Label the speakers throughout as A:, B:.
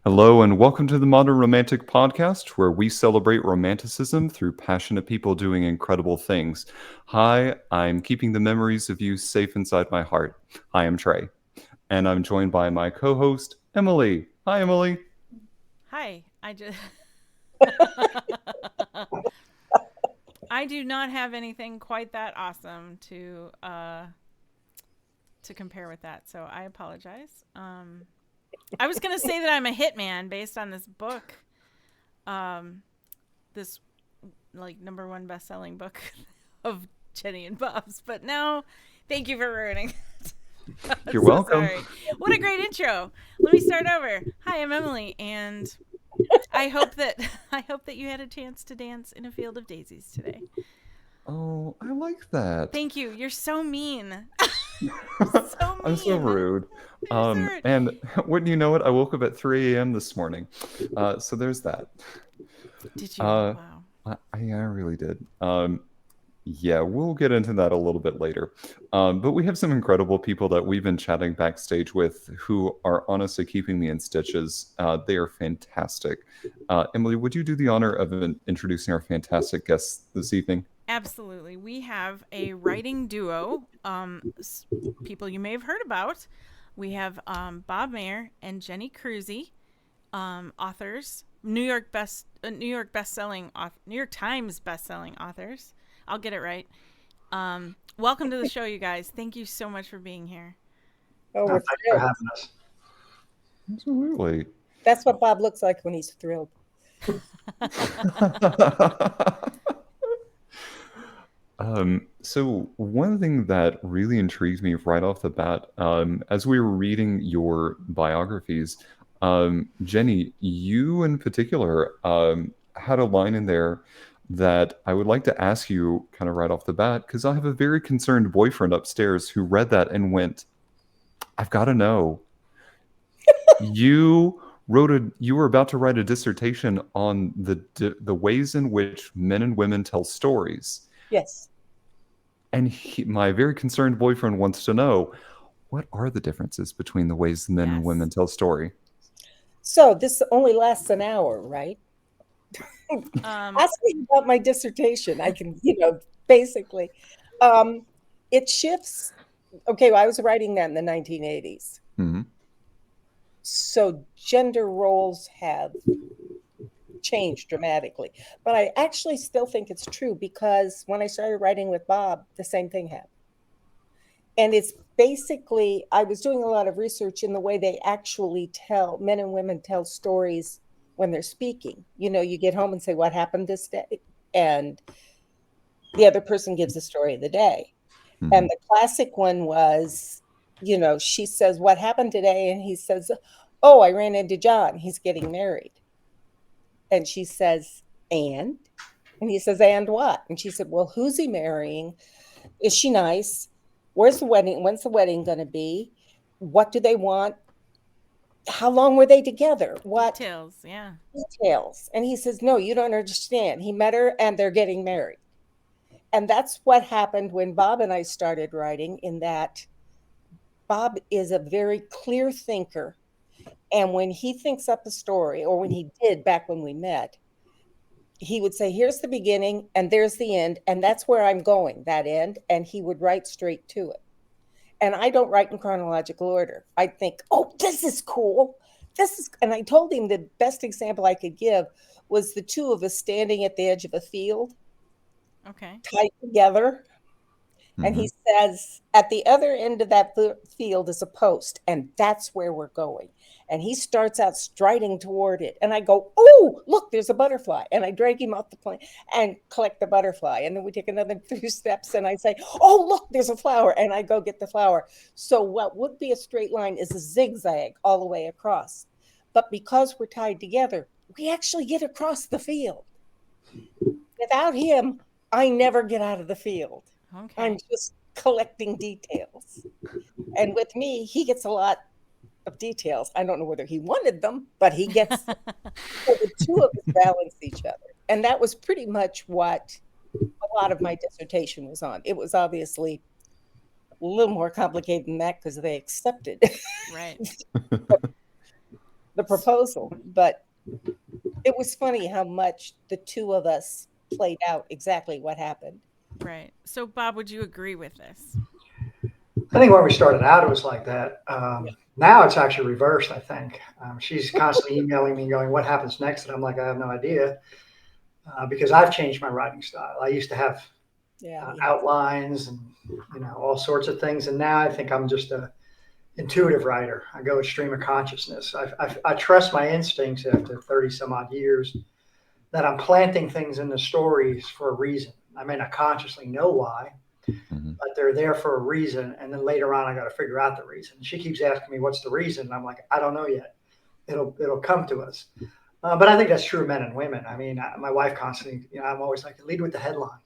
A: Hello, and welcome to the Modern Romantic Podcast, where we celebrate romanticism through passionate people doing incredible things. Hi, I'm keeping the memories of you safe inside my heart. Hi, I'm Trey, and I'm joined by my co host, Emily. Hi, Emily.
B: Hi, I just I do not have anything quite that awesome to compare with that, so I apologize. I was gonna say that I'm a hitman based on this book, this like number one best-selling book of Jenny and Bob's, but no, thank you for ruining it. I'm
A: You're
B: so
A: welcome.
B: sorry. What a great intro. Let me start over. Hi, I'm Emily, and I hope that I hope that you had a chance to dance in a field of daisies today.
A: Oh, I like that.
B: Thank you. You're so mean. So
A: I'm so
B: mean.
A: rude.
B: You're so rude.
A: And wouldn't you know it, I woke up at 3 a.m. this morning. So there's that.
B: Did you?
A: Uh,
B: Wow.
A: I really did. Yeah, we'll get into that a little bit later. But we have some incredible people that we've been chatting backstage with who are honestly keeping me in stitches. They are fantastic. Emily, would you do the honor of introducing our fantastic guests this evening?
B: Absolutely. We have a writing duo, people you may have heard about. We have Bob Mayer and Jenny Crusie, authors, New York best-selling, New York Times best-selling authors. I'll get it right. Welcome to the show, you guys. Thank you so much for being here.
C: Oh, we're
D: Thanks for
C: thrilled.
D: having us.
A: Absolutely.
C: That's what Bob looks like when he's thrilled.
A: So one thing that really intrigued me right off the bat, as we were reading your biographies, Jenny, you in particular had a line in there that I would like to ask you kind of right off the bat, because I have a very concerned boyfriend upstairs who read that and went, "I've got to know." You were about to write a dissertation on the ways in which men and women tell stories.
C: Yes.
A: And my very concerned boyfriend wants to know, what are the differences between the ways men and women
B: Yes.
A: tell story?
C: So this only lasts an hour, right?
B: Um,
C: Ask me about my dissertation. I can, basically. Um, it shifts. Okay, well, I was writing that in the 1980s.
A: Hmm.
C: So gender roles have changed dramatically. But I actually still think it's true because when I started writing with Bob, the same thing happened. And it's basically, I was doing a lot of research in the way they actually tell, men and women tell stories when they're speaking. You get home and say, what happened this day? And the other person gives the story of the day. And
A: Hmm.
C: the classic one was, she says, what happened today? And he says, oh, I ran into John. He's getting married. And she says, and? And he says, and what? And she said, well, who's he marrying? Is she nice? Where's the wedding? When's the wedding going to be? What do they want? How long were they together? What
B: details. Yeah.
C: details? And he says, no, you don't understand. He met her and they're getting married. And that's what happened when Bob and I started writing, in that Bob is a very clear thinker. And when he thinks up a story, or when he did back when we met, he would say, here's the beginning and there's the end. And that's where I'm going, that end. And he would write straight to it. And I don't write in chronological order. I think, oh, this is cool. And I told him the best example I could give was the two of us standing at the edge of a field,
B: Okay.
C: tied together. And
A: Hmm.
C: he says, at the other end of that field is a post, and that's where we're going. And he starts out striding toward it. And I go, oh, look, there's a butterfly. And I drag him off the plane and collect the butterfly. And then we take another 2 steps, and I say, oh, look, there's a flower. And I go get the flower. So what would be a straight line is a zigzag all the way across. But because we're tied together, we actually get across the field. Without him, I never get out of the field. I'm
B: Okay.
C: just collecting details. And with me, he gets a lot of details. I don't know whether he wanted them, but he gets them. So the two of us balance each other. And that was pretty much what a lot of my dissertation was on. It was obviously a little more complicated than that because they accepted.
B: Right.
C: the proposal. But it was funny how much the two of us played out exactly what happened.
B: Right. So, Bob, would you agree with this?
D: I think when we started out, it was like that. Now it's actually reversed, I think. She's constantly emailing me going, what happens next? And I'm like, I have no idea, because I've changed my writing style. I used to have outlines and, all sorts of things. And now I think I'm just a intuitive writer. I go with stream of consciousness. I trust my instincts after 30 some odd years that I'm planting things in the stories for a reason. I may not consciously know why, but they're there for a reason. And then later on, I got to figure out the reason. She keeps asking me, what's the reason? And I'm like, I don't know yet. It'll come to us. But I think that's true of men and women. I mean, my wife constantly, I'm always like, lead with the headline.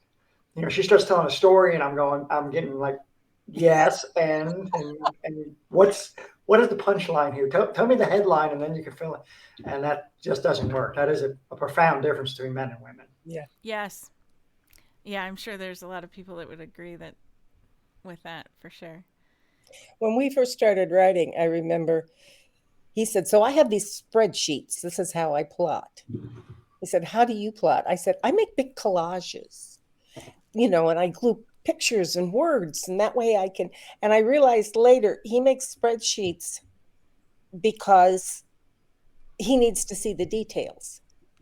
D: She starts telling a story and I'm getting like, yes. And what is the punchline here? Tell me the headline and then you can fill it. And that just doesn't work. That is a profound difference between men and women.
C: Yeah.
B: Yes. Yeah, I'm sure there's a lot of people that would agree with that for sure.
C: When we first started writing, I remember he said, so I have these spreadsheets. This is how I plot. He said, how do you plot? I said, I make big collages, and I glue pictures and words, and that way I can. And I realized later he makes spreadsheets because he needs to see the details.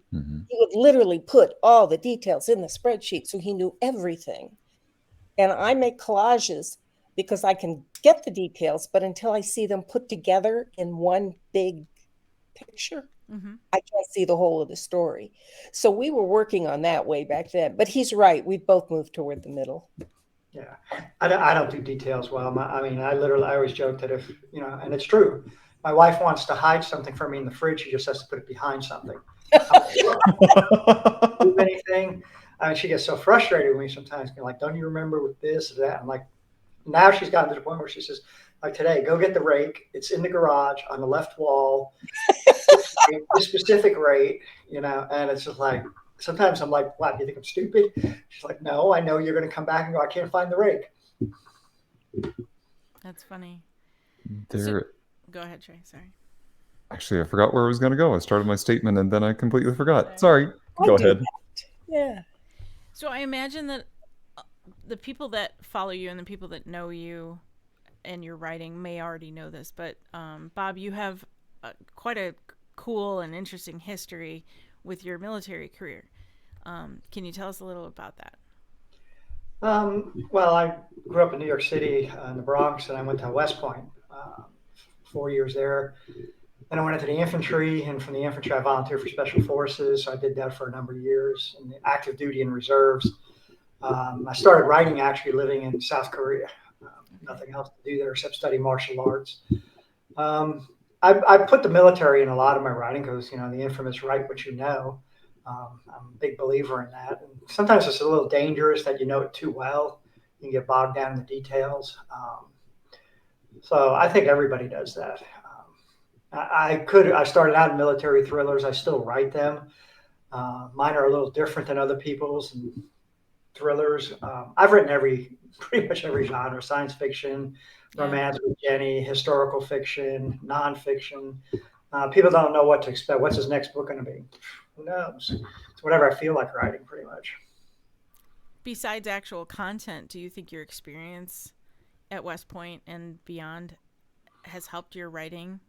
C: He would literally put all the details in the spreadsheet so he knew everything. And I make collages because I can get the details, but until I see them put together in one big picture, I can't see the whole of the story. So we were working on that way back then. But he's right. We both moved toward the middle.
D: Yeah. I don't do details well. I always joke that if, and it's true, my wife wants to hide something from me in the fridge. She just has to put it behind something. Do anything. She gets so frustrated with me sometimes. Like, don't you remember with this or that? I'm like, now she's gotten to the point where she says, like today, go get the rake. It's in the garage on the left wall. The specific rate, and it's just like, sometimes I'm like, what, do you think I'm stupid? She's like, no, I know you're going to come back and go, I can't find the rake.
B: That's funny.
A: There.
B: Go ahead, Trey. Sorry.
A: Actually, I forgot where I was going to go. I started my statement and then I completely forgot. Sorry. Go ahead.
C: Yeah.
B: So I imagine that the people that follow you and the people that know you and your writing may already know this, but Bob, you have quite a cool and interesting history with your military career. Can you tell us a little about that?
D: Well, I grew up in New York City, in the Bronx, and I went to West Point, 4 years there. Then I went into the infantry, and from the infantry, I volunteered for special forces. So I did that for a number of years in the active duty and reserves. I started writing actually living in South Korea. Nothing else to do there except study martial arts. I put the military in a lot of my writing because, the infamous write what you know. I'm a big believer in that. And sometimes it's a little dangerous that you know it too well. You can get bogged down in the details. So I think everybody does that. I started out in military thrillers. I still write them. Mine are a little different than other people's and thrillers. I've written pretty much every genre: science fiction, romance with Jenny, historical fiction, nonfiction. People don't know what to expect. What's his next book going to be? Who knows? It's whatever I feel like writing, pretty much.
B: Besides actual content, do you think your experience at West Point and beyond has helped your writing,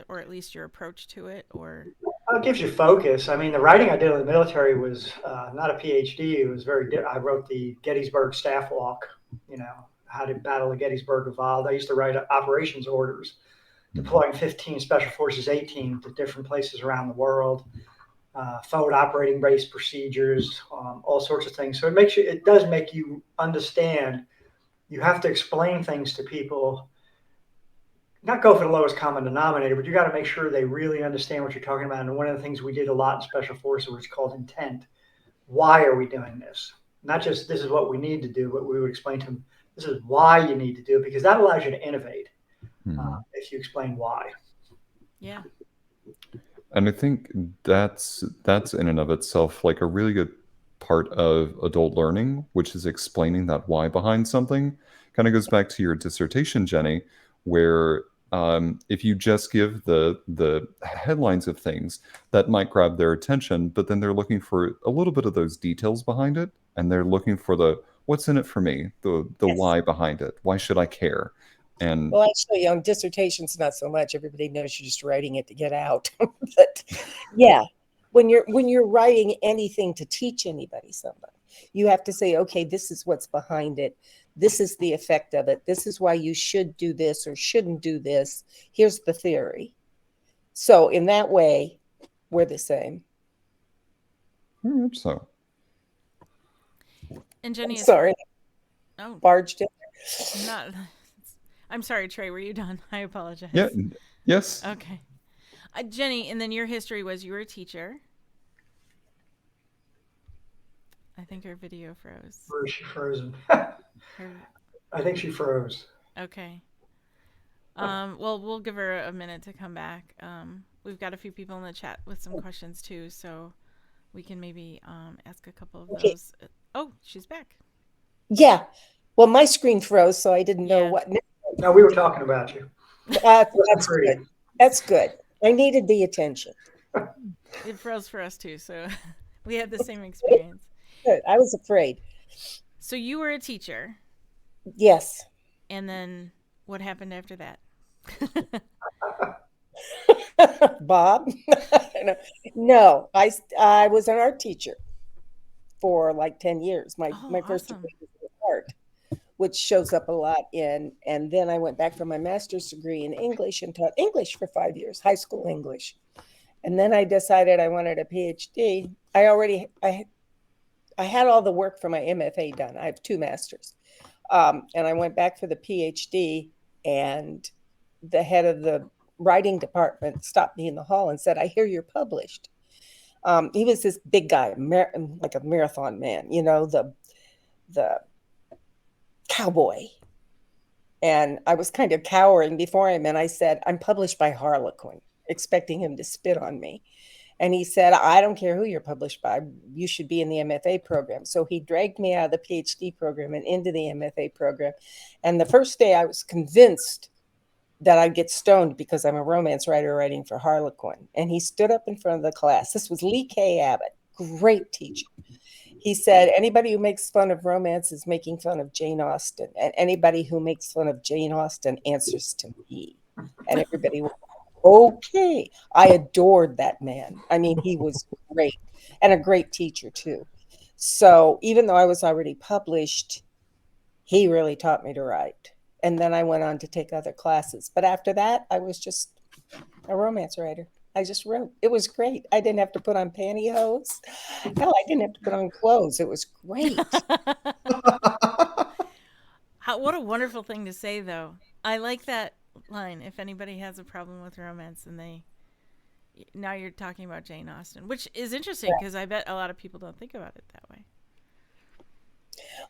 B: or at least your approach to it? Or
D: it gives you focus. I mean, the writing I did in the military was not a PhD. It was I wrote the Gettysburg Staff Walk, how did Battle of Gettysburg evolve. I used to write operations orders, deploying 15 Special Forces 18 to different places around the world, forward operating base procedures, all sorts of things. So it does make you understand. You have to explain things to people, not go for the lowest common denominator, but you got to make sure they really understand what you're talking about. And one of the things we did a lot in Special Forces was called intent. Why are we doing this? Not just this is what we need to do, but we would explain to them, this is why you need to do it, because that allows you to innovate if you explain why.
B: Yeah.
A: And I think that's in and of itself like a really good part of adult learning, which is explaining that why behind something. Kind of goes back to your dissertation, Jenny, where if you just give the headlines of things, that might grab their attention, but then they're looking for a little bit of those details behind it, and they're looking for the what's in it for me, the
C: Yes.
A: why behind it. Why should I care? And
C: Well, actually, on dissertations, not so much. Everybody knows you're just writing it to get out. But yeah, when you're writing anything to teach anybody something, you have to say, okay, this is what's behind it. This is the effect of it. This is why you should do this or shouldn't do this. Here's the theory. So in that way, we're the same.
A: very much so.
B: And Jenny is
C: Sorry,
B: oh
C: barged in.
B: not. I'm sorry, Trey. Were you done? I apologize.
A: Yeah. Yes.
B: Okay. Jenny, and then your history was you were a teacher. I think her video froze.
D: Or is she frozen?
B: Her,
D: I think she froze.
B: okay. Well, we'll give her a minute to come back. We've got a few people in the chat with some questions too, so we can maybe ask a couple of
C: Okay.
B: those. Oh, she's back.
C: Yeah. Well, my screen froze, so I didn't know
B: Yeah.
C: what.
D: No, we were talking about you.
C: That's
D: Free.
C: good. That's good. I needed the attention.
B: It froze for us too, so we had the same experience.
C: Good. I was afraid.
B: So you were a teacher,
C: Yes.
B: and then what happened after that?
C: Bob? No, I was an art teacher for like 10 years. My first
B: Awesome.
C: degree was in art, which shows up a lot and then I went back for my master's degree in English and taught English for 5 years, high school English. And then I decided I wanted a PhD. I had all the work for my MFA done. I have 2 masters. And I went back for the PhD, and the head of the writing department stopped me in the hall and said, "I hear you're published." He was this big guy, like a marathon man, the cowboy. And I was kind of cowering before him, and I said, "I'm published by Harlequin," expecting him to spit on me. And he said, "I don't care who you're published by. You should be in the MFA program." So he dragged me out of the PhD program and into the MFA program. And the first day I was convinced that I'd get stoned because I'm a romance writer writing for Harlequin. And he stood up in front of the class. This was Lee K. Abbott, great teacher. He said, "Anybody who makes fun of romance is making fun of Jane Austen. And anybody who makes fun of Jane Austen answers to me." And everybody went, "Okay." I adored that man. I mean, he was great and a great teacher too. So even though I was already published, he really taught me to write. And then I went on to take other classes. But after that, I was just a romance writer. I just wrote. It was great. I didn't have to put on pantyhose. Hell, I didn't have to put on clothes. It was great.
B: What a wonderful thing to say, though. I like that line. If anybody has a problem with romance, and now you're talking about Jane Austen, which is interesting because I bet a lot of people don't think about it that way.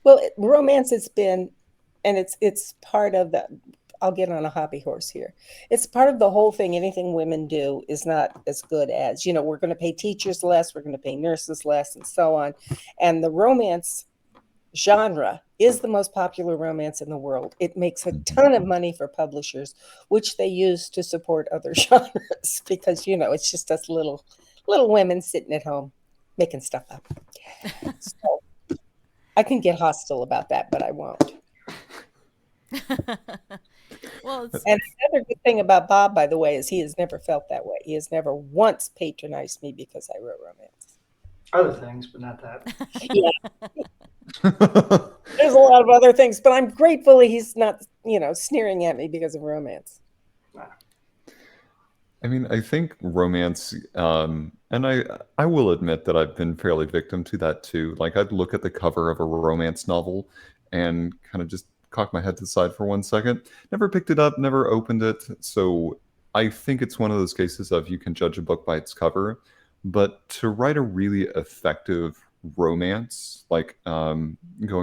C: Well, romance has been, and it's part of the. I'll get on a hobby horse here. It's part of the whole thing. Anything women do is not as good as, we're going to pay teachers less, we're going to pay nurses less, and so on. And the romance genre is the most popular romance in the world. It makes a ton of money for publishers, which they use to support other genres because, it's just us little women sitting at home making stuff up. So I can get hostile about that, but I won't.
B: Well,
C: and another good thing about Bob, by the way, is he has never felt that way. He has never once patronized me because I wrote romance.
D: Other things, but not that.
C: Yeah. There's a lot of other things, but I'm grateful he's not, sneering at me because of romance.
A: I mean, I think romance, and I will admit that I've been fairly victim to that too. Like, I'd look at the cover of a romance novel and kind of just cock my head to the side for 1 second. Never picked it up, never opened it. So I think it's one of those cases of you can judge a book by its cover. But to write a really effective romance, like going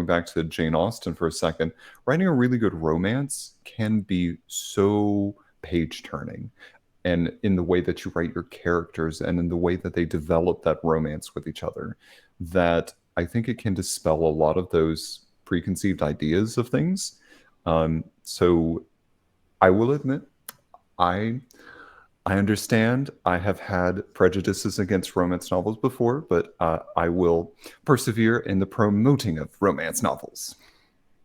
A: back to Jane Austen for a second, writing a really good romance can be so page turning. And in the way that you write your characters and in the way that they develop that romance with each other, that I think it can dispel a lot of those preconceived ideas of things. So I will admit, I I understand. I have had prejudices against romance novels before, but I will persevere in the promoting of romance novels.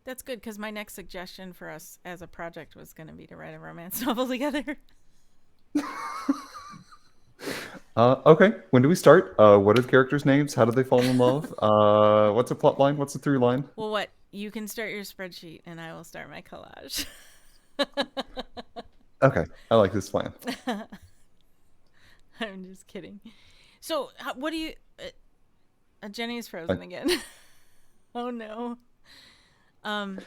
B: That's good because my next suggestion for us as a project was going to be to write a romance novel together.
A: Okay, when do we start? What are the characters' names? How do they fall in love? What's the plot line? What's the through line?
B: Well, what? You can start your spreadsheet and I will start my collage.
A: Okay, I like this plan.
B: I'm just kidding. So, what do you. Jenny is
A: I,
B: frozen again. Oh no. Um,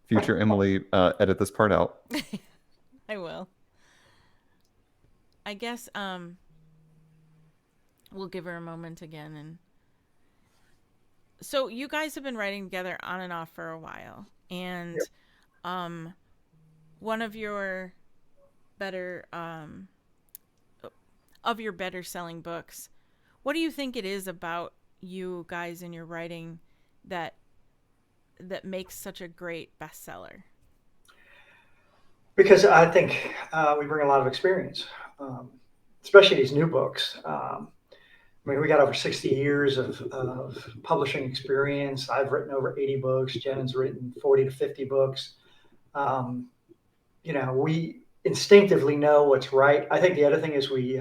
A: future Emily, edit this part out.
B: I will. I guess we'll give her a moment again. And so you guys have been writing together on and off for a while, and
D: Yep.
B: um, one of your better of your better selling books. What do you think it is about you guys in your writing that makes such a great bestseller?
D: Because I think we bring a lot of experience, um, especially these new books. I mean, we got over 60 years of publishing experience. I've written over 80 books. Jen's written 40 to 50 books. Um, we instinctively know what's right. I think the other thing is we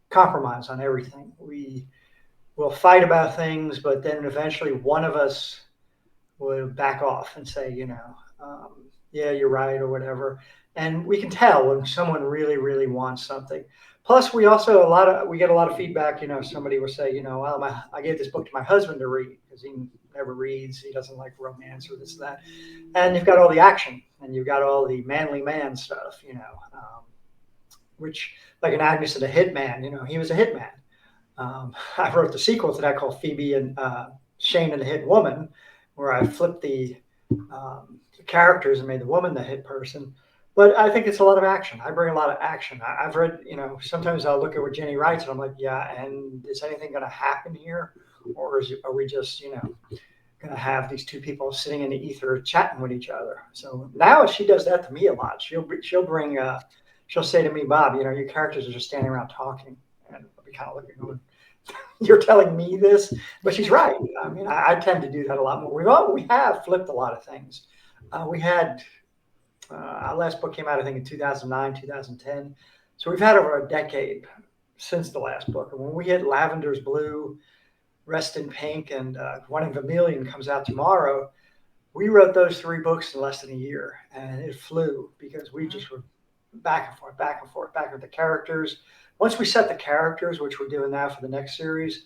D: compromise on everything. We will fight about things, but then eventually one of us would back off and say, yeah, you're right or whatever. And we can tell when someone really, really wants something. Plus, we get a lot of feedback. Somebody will say, well, I gave this book to my husband to read because he never reads. He doesn't like romance or this or that. And you've got all the action and you've got all the manly man stuff, which like an Agnes and a Hitman, he was a hitman. I wrote the sequel to that called Phoebe and Shane and the Hit Woman, where I flipped the characters and made the woman the hit person. But I think it's a lot of action. I bring a lot of action. I've read, sometimes I'll look at what Jenny writes and I'm like, yeah, and is anything going to happen here? Or are we just, going to have these two people sitting in the ether chatting with each other? So now she does that to me a lot. She'll say to me, Bob, your characters are just standing around talking. And I'll be kind of looking going, you're telling me this, but she's right. I mean, I tend to do that a lot more. We have flipped a lot of things. We had our last book came out, I think, in 2009, 2010. So we've had over a decade since the last book. And when we hit Lavender's Blue, Rest in Pink, and One in Vermilion comes out tomorrow, we wrote those three books in less than a year, and it flew because we just were back and forth, back and forth, back with the characters. Once we set the characters, which we're doing now for the next series,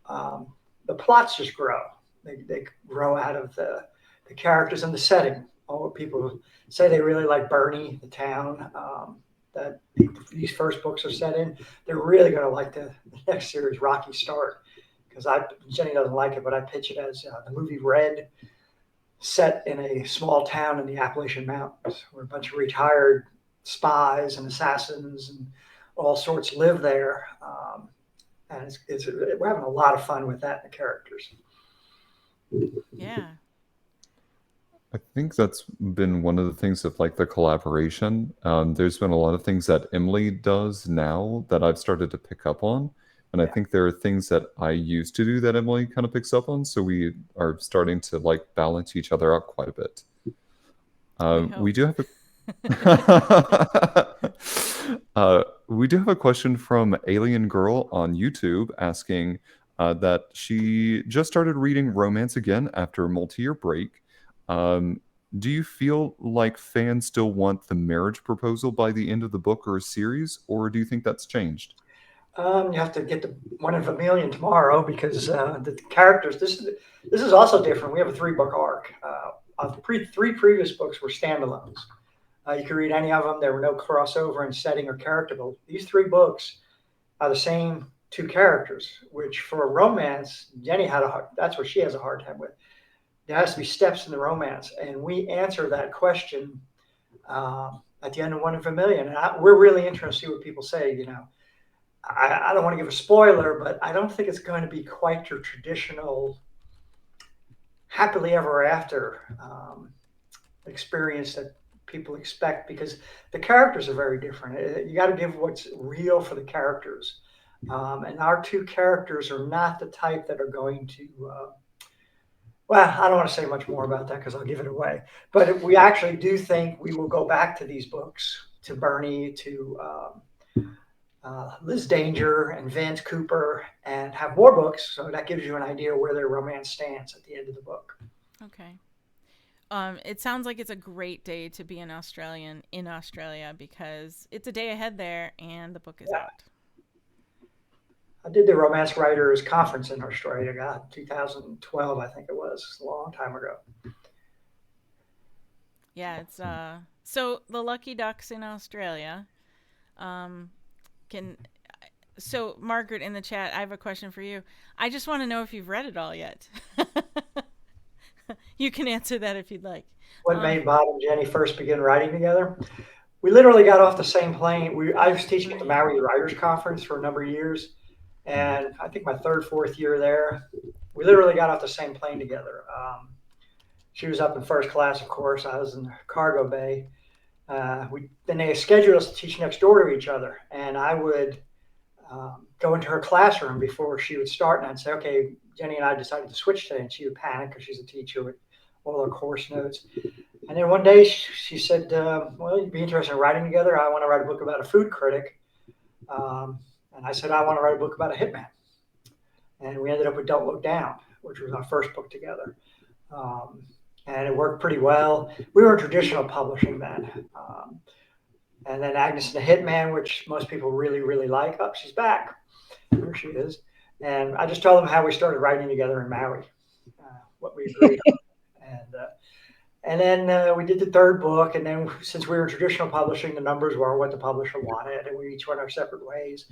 D: the plots just grow. They grow out of the characters and the setting. All people say they really like Bernie, the town that these first books are set in. They're really going to like the next series, Rocky Start, because Jenny doesn't like it, but I pitch it as the movie Red, set in a small town in the Appalachian Mountains, where a bunch of retired spies and assassins and all sorts live there. And we're having a lot of fun with that and the characters.
B: Yeah.
A: I think that's been one of the things of like the collaboration. There's been a lot of things that Emily does now that I've started to pick up on. And I
D: Yeah.
A: think there are things that I used to do that Emily kind of picks up on. So we are starting to like balance each other out quite a bit.
B: I
A: We
B: hope.
A: do have a we do have a question from Alien Girl on YouTube asking that she just started reading romance again after a multi-year break. Um, do you feel like fans still want the marriage proposal by the end of the book or series, or do you think that's changed?
D: You have to get the One in Vermilion tomorrow because the characters. This is also different. We have a 3-book arc. Three previous books were standalones. You could read any of them. There were no crossover in setting or character. But these 3 books are the same 2 characters, which for a romance, Jenny that's what she has a hard time with. There has to be steps in the romance, and we answer that question at the end of One in Vermilion. And we're really interested to see what people say. I don't want to give a spoiler, but I don't think it's going to be quite your traditional happily ever after experience that people expect, because the characters are very different. You got to give what's real for the characters. And our two characters are not the type that are going to, well, I don't want to say much more about that because I'll give it away. But we actually do think we will go back to these books, to Bernie, to Liz Danger and Vance Cooper, and have more books. So that gives you an idea where their romance stands at the end of the book.
B: Okay. It sounds like it's a great day to be an Australian in Australia because it's a day ahead there and the book is
D: Yeah.
B: out.
D: I did the Romance Writers Conference in Australia, God, 2012, I think it was, a long time ago.
B: Yeah, it's so the Lucky Ducks in Australia can so Margaret in the chat, I have a question for you. I just want to know if you've read it all yet. You can answer that if you'd like.
D: What made Bob and Jenny first begin writing together? We literally got off the same plane. I was teaching at the Maori Writers Conference for a number of years, and I think my third, fourth year there, we literally got off the same plane together. She was up in first class, of course. I was in the cargo bay. Then they scheduled us to teach next door to each other, and I would go into her classroom before she would start, and I'd say, "Okay, Jenny and I decided to switch today," and she would panic because she's a teacher with all her course notes. And then one day she said, "Well, you'd be interested in writing together. I want to write a book about a food critic," and I said, "I want to write a book about a hitman." And we ended up with Don't Look Down, which was our first book together. And it worked pretty well. We were in traditional publishing then. And then Agnes and the Hitman, which most people really, really like. Oh, she's back. There she is. And I just told them how we started writing together in Maui, what we agreed on. And then we did the third book. And then since we were in traditional publishing, the numbers were what the publisher wanted. And we each went our separate ways.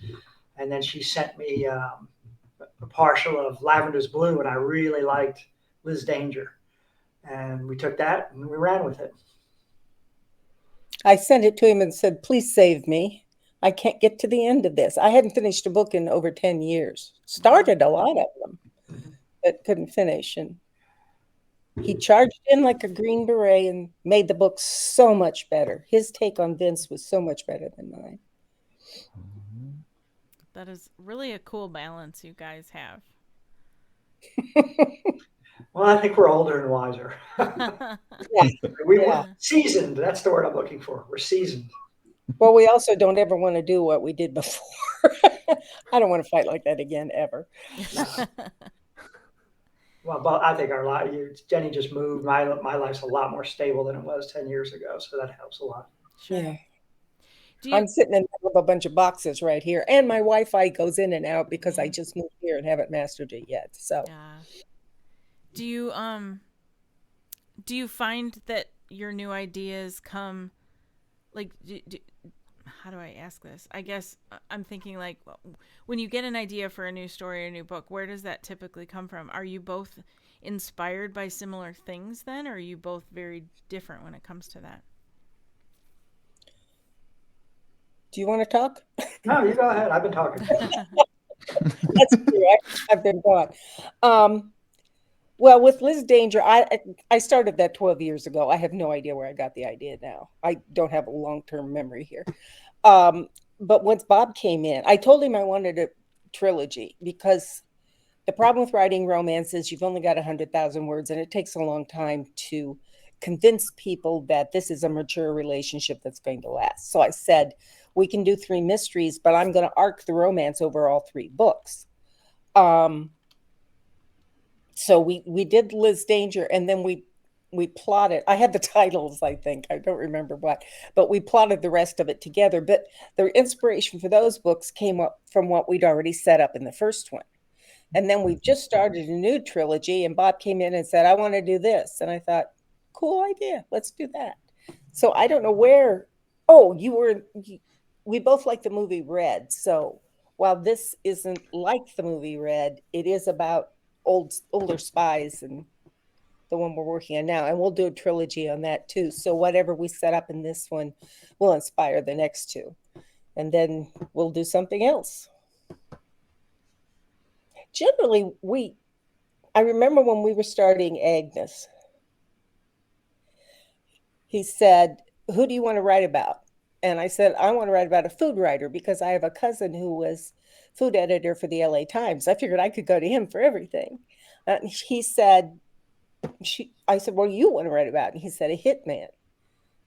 D: And then she sent me a partial of Lavender's Blue, and I really liked Liz Danger. And we took that and we ran with it.
C: I sent it to him and said, "Please save me. I can't get to the end of this." I hadn't finished a book in over 10 years. Started a lot of them, but couldn't finish. And he charged in like a Green Beret and made the book so much better. His take on Vince was so much better than mine.
B: That is really a cool balance you guys have.
D: Well, I think we're older and wiser. We're seasoned. That's the word I'm looking for. We're seasoned.
C: Well, we also don't ever want to do what we did before. I don't want to fight like that again, ever.
D: Well, but I think Jenny just moved. My life's a lot more stable than it was 10 years ago, so that helps a lot.
C: Sure. Yeah. I'm sitting in the middle of a bunch of boxes right here, and my Wi-Fi goes in and out because I just moved here and haven't mastered it yet. So,
B: do you find that your new ideas come, like, how do I ask this? I guess I'm thinking, like, when you get an idea for a new story or a new book, where does that typically come from? Are you both inspired by similar things then, or are you both very different when it comes to that?
C: Do you want to talk?
D: No, you go ahead. I've been talking.
C: That's true. I've been gone. Well, with Liz Danger, I started that 12 years ago. I have no idea where I got the idea now. I don't have a long-term memory here. But once Bob came in, I told him I wanted a trilogy because the problem with writing romance is you've only got 100,000 words, and it takes a long time to convince people that this is a mature relationship that's going to last. So I said, we can do 3 mysteries, but I'm going to arc the romance over all 3 books. So we did Liz Danger, and then we plotted. I had the titles, I think. I don't remember what, but we plotted the rest of it together. But the inspiration for those books came up from what we'd already set up in the first one. And then we've just started a new trilogy, and Bob came in and said, "I want to do this." And I thought, cool idea. Let's do that. So I don't know where. Oh, we both like the movie Red. So while this isn't like the movie Red, it is about older spies and the one we're working on now. And we'll do a trilogy on that too. So whatever we set up in this one will inspire the next 2. And then we'll do something else. Generally, I remember when we were starting Agnes, he said, who do you want to write about? And I said, I want to write about a food writer because I have a cousin who was food editor for the LA Times. I figured I could go to him for everything. He said, I said, what do you want to write about? And he said, a hitman.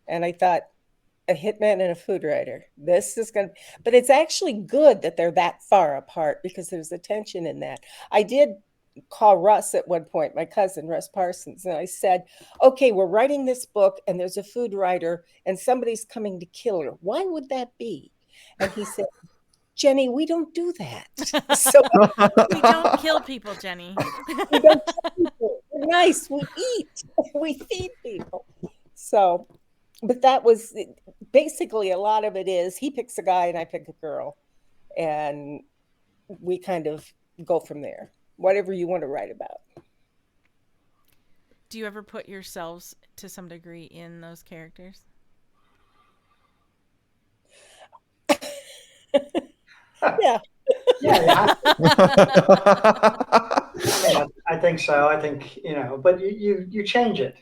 C: And I thought, a hitman and a food writer. This is going to, but it's actually good that they're that far apart because there's a tension in that. I did call Russ at one point, my cousin, Russ Parsons, and I said, okay, we're writing this book and there's a food writer and somebody's coming to kill her. Why would that be? And he said, Jenny, we don't do that. So
B: We don't kill people, Jenny.
C: we don't kill people. We're nice. We eat. We feed people. So, but that was basically a lot of it is he picks a guy and I pick a girl. And we kind of go from there. Whatever you want to write about.
B: Do you ever put yourselves to some degree in those characters?
C: Yeah.
D: Yeah, I think so. I think, but you change it.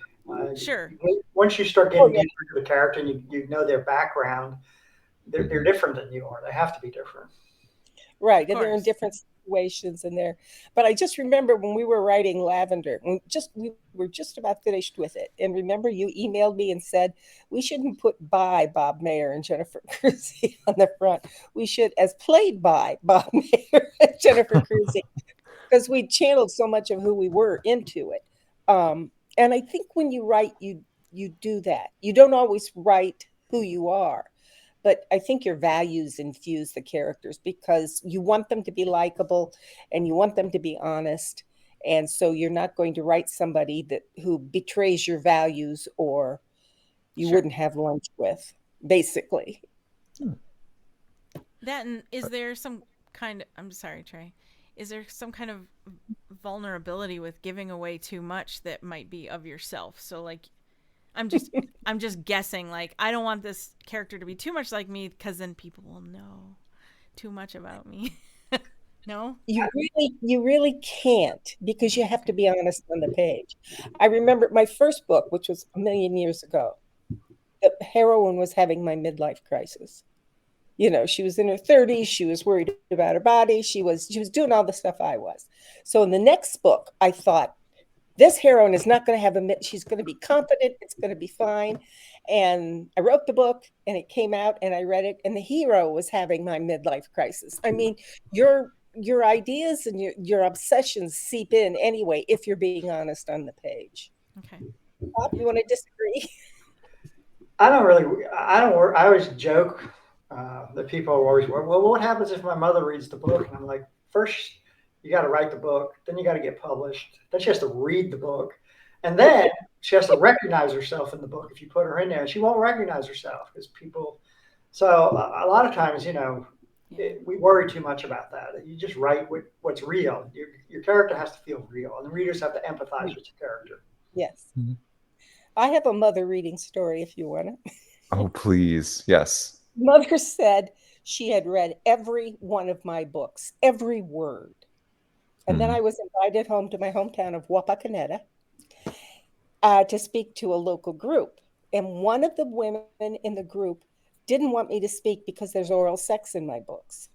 B: Sure.
D: Once you start getting deeper into the character and you know their background, they're different than you are. They have to be different.
C: Right. And they're in different situations in there. But I just remember when we were writing Lavender, we were just about finished with it. And remember you emailed me and said, we shouldn't put by Bob Mayer and Jennifer Crusie on the front. We should, as played by Bob Mayer and Jennifer Crusie, because we channeled so much of who we were into it. And I think when you write, you do that. You don't always write who you are. But I think your values infuse the characters because you want them to be likable and you want them to be honest. And so you're not going to write somebody who betrays your values or you wouldn't have lunch with, basically.
B: That, and is there some kind of, I'm sorry, Trey, is there some kind of vulnerability with giving away too much that might be of yourself? So like, I'm just guessing, like, I don't want this character to be too much like me because then people will know too much about me. No?
C: You really can't because you have to be honest on the page. I remember my first book, which was a million years ago, the heroine was having my midlife crisis. She was in her 30s. She was worried about her body. She was doing all the stuff I was. So in the next book, I thought, this heroine is not going to have she's going to be confident. It's going to be fine. And I wrote the book and it came out and I read it and the hero was having my midlife crisis. I mean, your ideas and your obsessions seep in anyway, if you're being honest on the page.
B: Okay.
C: Bob, you want to disagree?
D: I always joke that people are always, well, what happens if my mother reads the book? And I'm like, first, you got to write the book, then you got to get published, then she has to read the book, and then she has to recognize herself in the book. If you put her in there, she won't recognize herself because people. So a lot of times, we worry too much about that. You just write what's real. Your character has to feel real, and the readers have to empathize with your character.
C: Yes. Mm-hmm. I have a mother reading story if you want it.
A: Oh, please. Yes.
C: Mother said she had read every one of my books, every word. And then I was invited home to my hometown of Wapakoneta to speak to a local group. And one of the women in the group didn't want me to speak because there's oral sex in my books.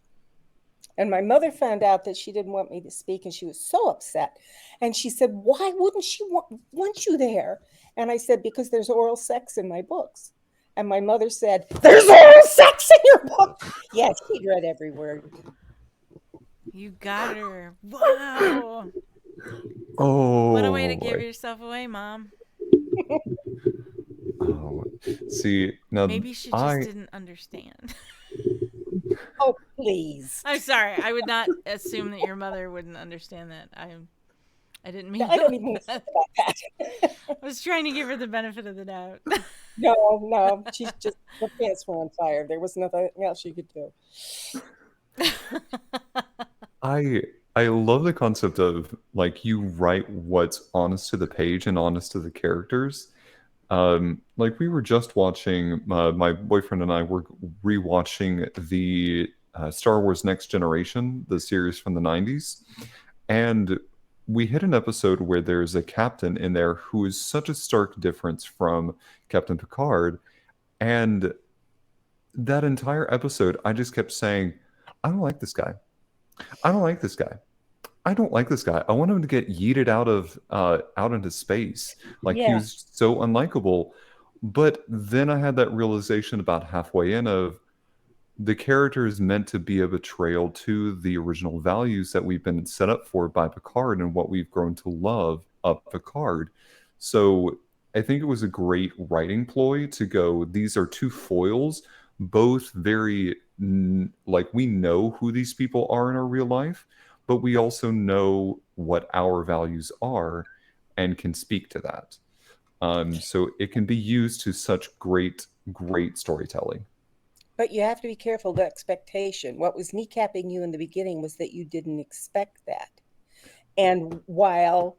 C: And my mother found out that she didn't want me to speak and she was so upset. And she said, why wouldn't she want you there? And I said, because there's oral sex in my books. And my mother said, there's oral sex in your book? Yes, she'd read every word.
B: You got her. Wow.
A: Oh.
B: What a way to give yourself away, Mom.
A: Oh. See, now
B: maybe she just didn't understand.
C: Oh, please.
B: I'm sorry. I would not assume that your mother wouldn't understand that. I didn't mean
C: I don't even think about that.
B: I was trying to give her the benefit of the doubt.
C: No. She's just, her pants were on fire. There was nothing else you could do.
A: I love the concept of like you write what's honest to the page and honest to the characters. Like we were just watching, my boyfriend and I were rewatching the Star Wars Next Generation, the series from the 90s. And we hit an episode where there's a captain in there who is such a stark difference from Captain Picard. And that entire episode, I just kept saying, I don't like this guy. I don't like this guy. I don't like this guy. I want him to get yeeted out into space. Like he
C: Yeah.
A: was so unlikable. But then I had that realization about halfway in of the character is meant to be a betrayal to the original values that we've been set up for by Picard and what we've grown to love of Picard. So I think it was a great writing ploy to go, these are two foils, both very, like, we know who these people are in our real life, but we also know what our values are and can speak to that. So it can be used to such great, great storytelling.
C: But you have to be careful of the expectation. What was kneecapping you in the beginning was that you didn't expect that. And while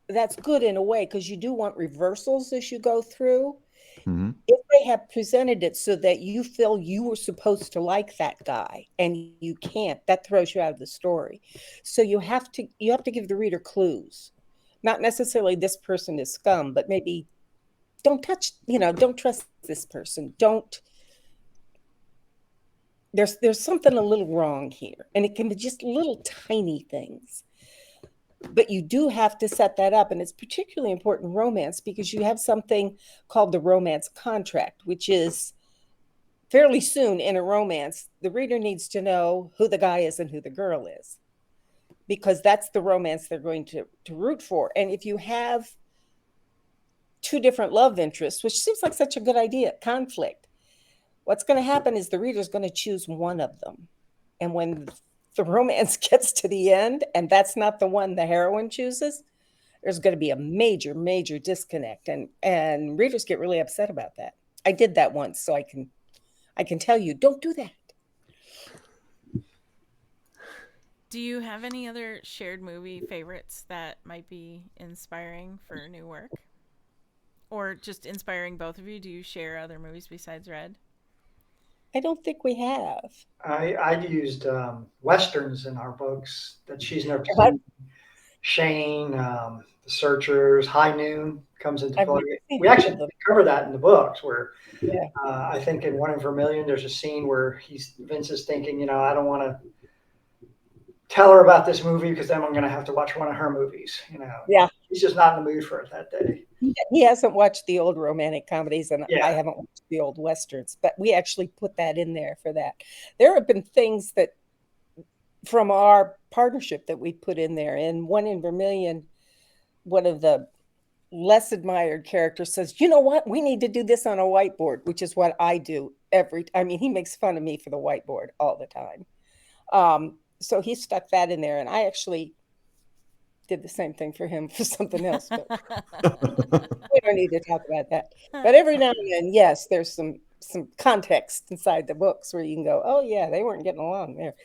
C: that's good in a way, because you do want reversals as you go through,
A: Mm-hmm.
C: if they have presented it so that you feel you were supposed to like that guy and you can't, that throws you out of the story. So you have to give the reader clues. Not necessarily this person is scum, but maybe don't touch, don't trust this person. Don't there's something a little wrong here. And it can be just little tiny things. But you do have to set that up. And it's particularly important in romance because you have something called the romance contract, which is fairly soon in a romance, the reader needs to know who the guy is and who the girl is, because that's the romance they're going to root for. And if you have two different love interests, which seems like such a good idea, conflict, what's going to happen is the reader's going to choose one of them. And when the romance gets to the end and that's not the one the heroine chooses, there's going to be a major, major disconnect. And readers get really upset about that. I did that once, so I can tell you, don't do that.
B: Do you have any other shared movie favorites that might be inspiring for new work? Or just inspiring both of you? Do you share other movies besides Red?
C: I don't think we have.
D: I used westerns in our books that she's never
C: I've,
D: seen. Shane, The Searchers, High Noon comes into
C: I've
D: play.
C: never seen
D: We
C: any
D: actually
C: of them.
D: cover that in the books where
C: Yeah.
D: I think in One in Vermilion, there's a scene where Vince is thinking, I don't want to tell her about this movie because then I'm going to have to watch one of her movies.
C: Yeah.
D: He's just not in the mood for it that day.
C: He hasn't watched the old romantic comedies, and
D: Yeah.
C: I haven't watched the old westerns, but we actually put that in there for that. There have been things that from our partnership that we put in there. In One in Vermilion, one of the less admired characters says, you know what, we need to do this on a whiteboard, which is what I do he makes fun of me for the whiteboard all the time. So he stuck that in there, and I actually did the same thing for him for something else, but we don't need to talk about that. But every now and then, yes, there's some context inside the books where you can go, oh yeah, they weren't getting along there.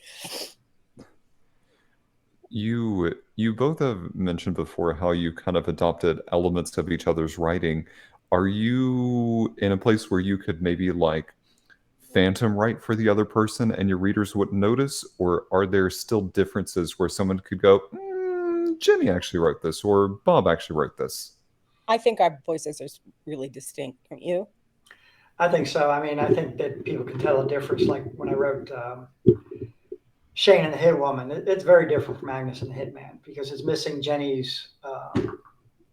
A: You both have mentioned before how you kind of adopted elements of each other's writing. Are you in a place where you could maybe like phantom write for the other person and your readers wouldn't notice, or are there still differences where someone could go, Jenny actually wrote this, or Bob actually wrote this?
C: I think our voices are really distinct, don't you?
D: I think so. I think that people can tell a difference. Like when I wrote Shane and the Hit Woman, it's very different from Agnes and the Hitman because it's missing Jenny's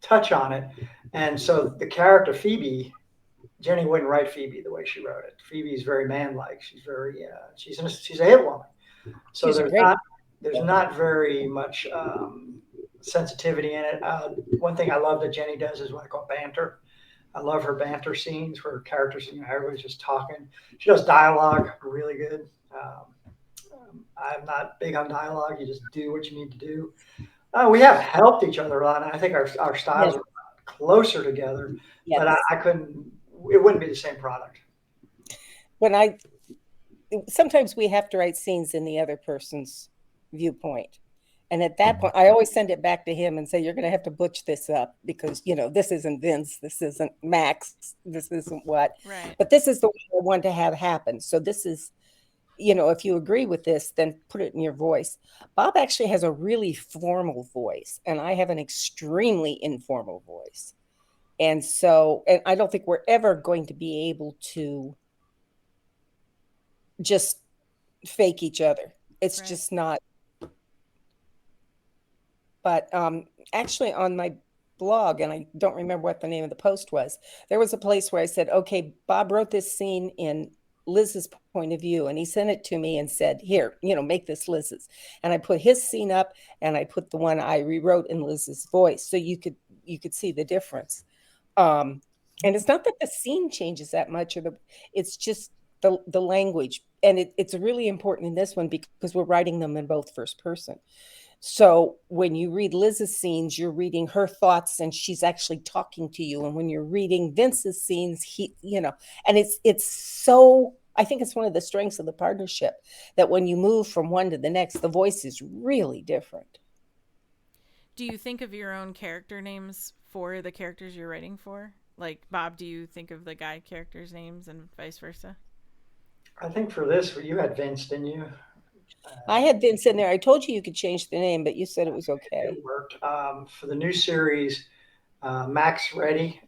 D: touch on it. And so the character Phoebe, Jenny wouldn't write Phoebe the way she wrote it. Phoebe's very manlike. She's very she's a hit woman. So
C: She's
D: there's not very much sensitivity in it. One thing I love that Jenny does is what I call banter. I love her banter scenes where characters, everybody's just talking. She does dialogue really good. I'm not big on dialogue. You just do what you need to do. We have helped each other a lot. And I think our styles are closer together, but I couldn't, it wouldn't be the same product.
C: Sometimes we have to write scenes in the other person's viewpoint. And at that point, I always send it back to him and say, you're going to have to butch this up because, this isn't Vince. This isn't Max. This isn't what.
B: Right.
C: But this is the way I want to have happen. So this is, if you agree with this, then put it in your voice. Bob actually has a really formal voice, and I have an extremely informal voice. And so, and I don't think we're ever going to be able to just fake each other. It's
B: Right.
C: just not. But actually, on my blog, and I don't remember what the name of the post was, there was a place where I said, okay, Bob wrote this scene in Liz's point of view, and he sent it to me and said, here, make this Liz's. And I put his scene up, and I put the one I rewrote in Liz's voice, so you could see the difference. And it's not that the scene changes that much, it's just the language, and it's really important in this one because we're writing them in both first person. So when you read Liz's scenes, you're reading her thoughts and she's actually talking to you. And when you're reading Vince's scenes, and it's so, I think it's one of the strengths of the partnership that when you move from one to the next, the voice is really different.
B: Do you think of your own character names for the characters you're writing for? Like, Bob, do you think of the guy characters' names and vice versa?
D: I think for this, you had Vince, didn't you?
C: I had Vince in there. I told you could change the name, but you said it was okay.
D: It worked. For the new series, Max Reddy.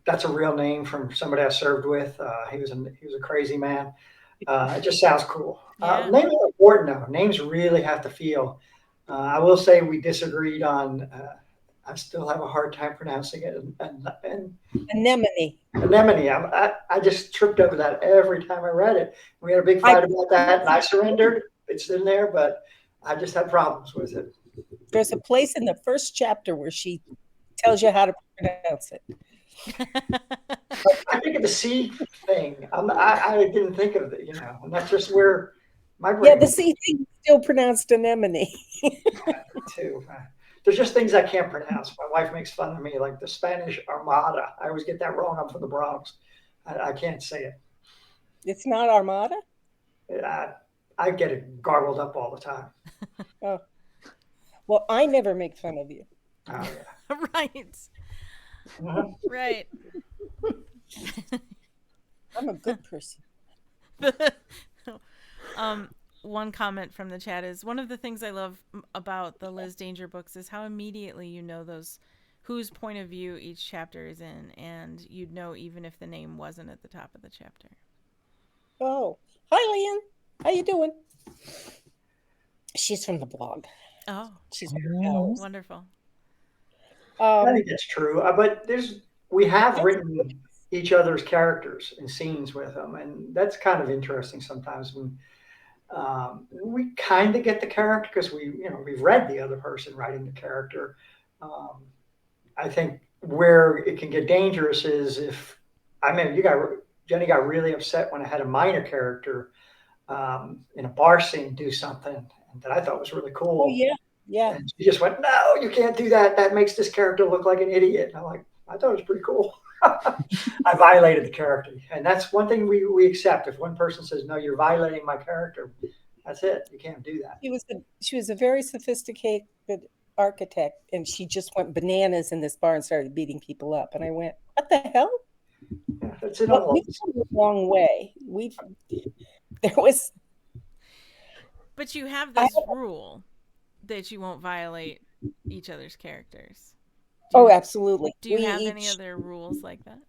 D: That's a real name from somebody I served with. He was a crazy man. It just sounds cool.
B: Yeah.
D: Names are important though. Names really have to feel. I will say we disagreed on. I still have a hard time pronouncing it.
C: Anemone.
D: Anemone. I just tripped over that every time I read it. We had a big fight about that, and I surrendered. It's in there, but I just had problems with it.
C: There's a place in the first chapter where she tells you how to pronounce it.
D: I think of the C thing. I didn't think of it, and that's just where my brain.
C: Yeah, the C thing is still pronounced anemone.
D: Too. There's just things I can't pronounce. My wife makes fun of me, like the Spanish Armada. I always get that wrong. I'm from the Bronx. I can't say it.
C: It's not Armada?
D: I get it garbled up all the time.
C: Oh. Well, I never make fun of you.
D: Oh, yeah.
B: Right.
D: Uh-huh.
B: Right.
C: I'm a good person.
B: One comment from the chat is, one of the things I love about the Liz Danger books is how immediately you know whose point of view each chapter is in, and you'd know even if the name wasn't at the top of the chapter.
C: Oh, hi, Leanne. How you doing? She's from the blog.
B: Oh,
C: she's
B: wonderful.
D: I think that's true, but we have written each other's characters and scenes with them, and that's kind of interesting sometimes when we kind of get the character because we've read the other person writing the character. I think where it can get dangerous is if Jenny got really upset when I had a minor character in a bar scene do something that I thought was really cool.
C: Oh yeah.
D: And she just went, "No, you can't do that. That makes this character look like an idiot." And I'm like, I thought it was pretty cool. I violated the character, and that's one thing we accept. If one person says, "No, you're violating my character," that's it. You can't do that.
C: She was a very sophisticated architect, and she just went bananas in this bar and started beating people up. And I went, "What the hell?"
D: Yeah, that's it.
C: Well, we've come a long way.
B: But you have this rule that you won't violate each other's characters.
C: Absolutely.
B: Do you have any other rules like that?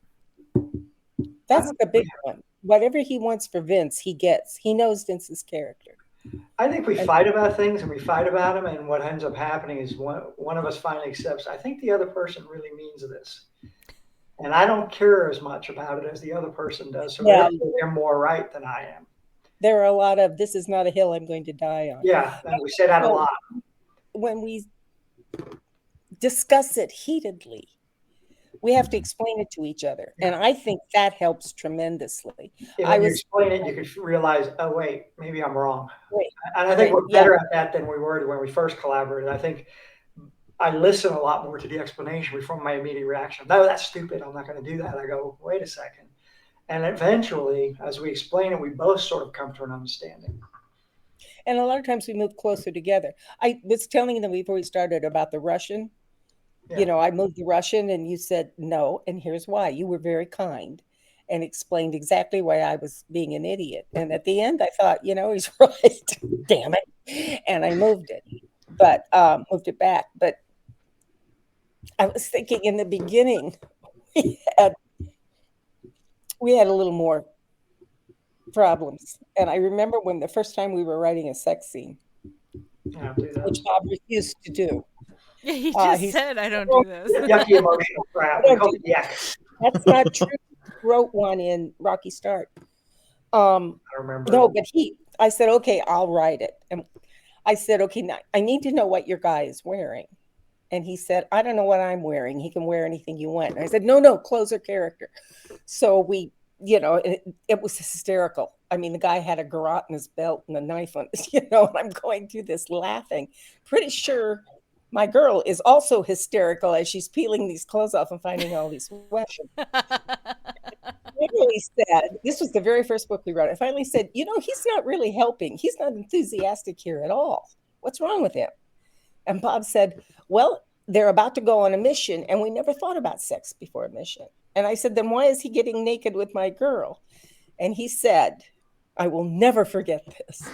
C: That's the big one. Whatever he wants for Vince, he gets. He knows Vince's character.
D: I think we fight about things and we fight about them, and what ends up happening is one of us finally accepts, I think the other person really means this. And I don't care as much about it as the other person does. So they're more right than I am.
C: There are a lot of, this is not a hill I'm going to die on.
D: Yeah, and we say that a lot.
C: When we discuss it heatedly, we have to explain it to each other. And I think that helps tremendously.
D: When you explain it, you can realize, oh, wait, maybe I'm wrong. And I think we're better at that than we were when we first collaborated. I think I listen a lot more to the explanation before my immediate reaction. No, that's stupid. I'm not going to do that. I go, wait a second. And eventually, as we explain it, we both sort of come to an understanding.
C: And a lot of times we move closer together. I was telling them before we started about the Russian. Yeah. I moved the Russian and you said no, and here's why. You were very kind and explained exactly why I was being an idiot. And at the end, I thought, he's right. Damn it. And I moved it, but moved it back. But I was thinking in the beginning, we had, we had a little more problems. And I remember when the first time we were writing a sex scene,
D: I'll do
C: which
D: that.
C: Bob refused to do.
B: Yeah, he just
C: He said,
B: said I don't
C: "Oh,
B: do this.
D: Yucky emotional
C: I
D: crap. We
C: don't
D: call
C: do
D: it
C: that."
D: yuck.
C: That's not true. He wrote one in Rocky Start.
D: I remember
C: No,
D: it.
C: but I said, okay, I'll write it. And I said, okay, now I need to know what your guy is wearing. And he said, I don't know what I'm wearing. He can wear anything you want. And I said, no, no, closer character. So it was hysterical. I mean, the guy had a garrote in his belt and a knife on his, and I'm going through this laughing. Pretty sure my girl is also hysterical as she's peeling these clothes off and finding all these weapons. Finally said, this was the very first book we wrote. I finally said, he's not really helping. He's not enthusiastic here at all. What's wrong with him? And Bob said, well, they're about to go on a mission, and we never thought about sex before a mission. And I said, then why is he getting naked with my girl? And he said, I will never forget this.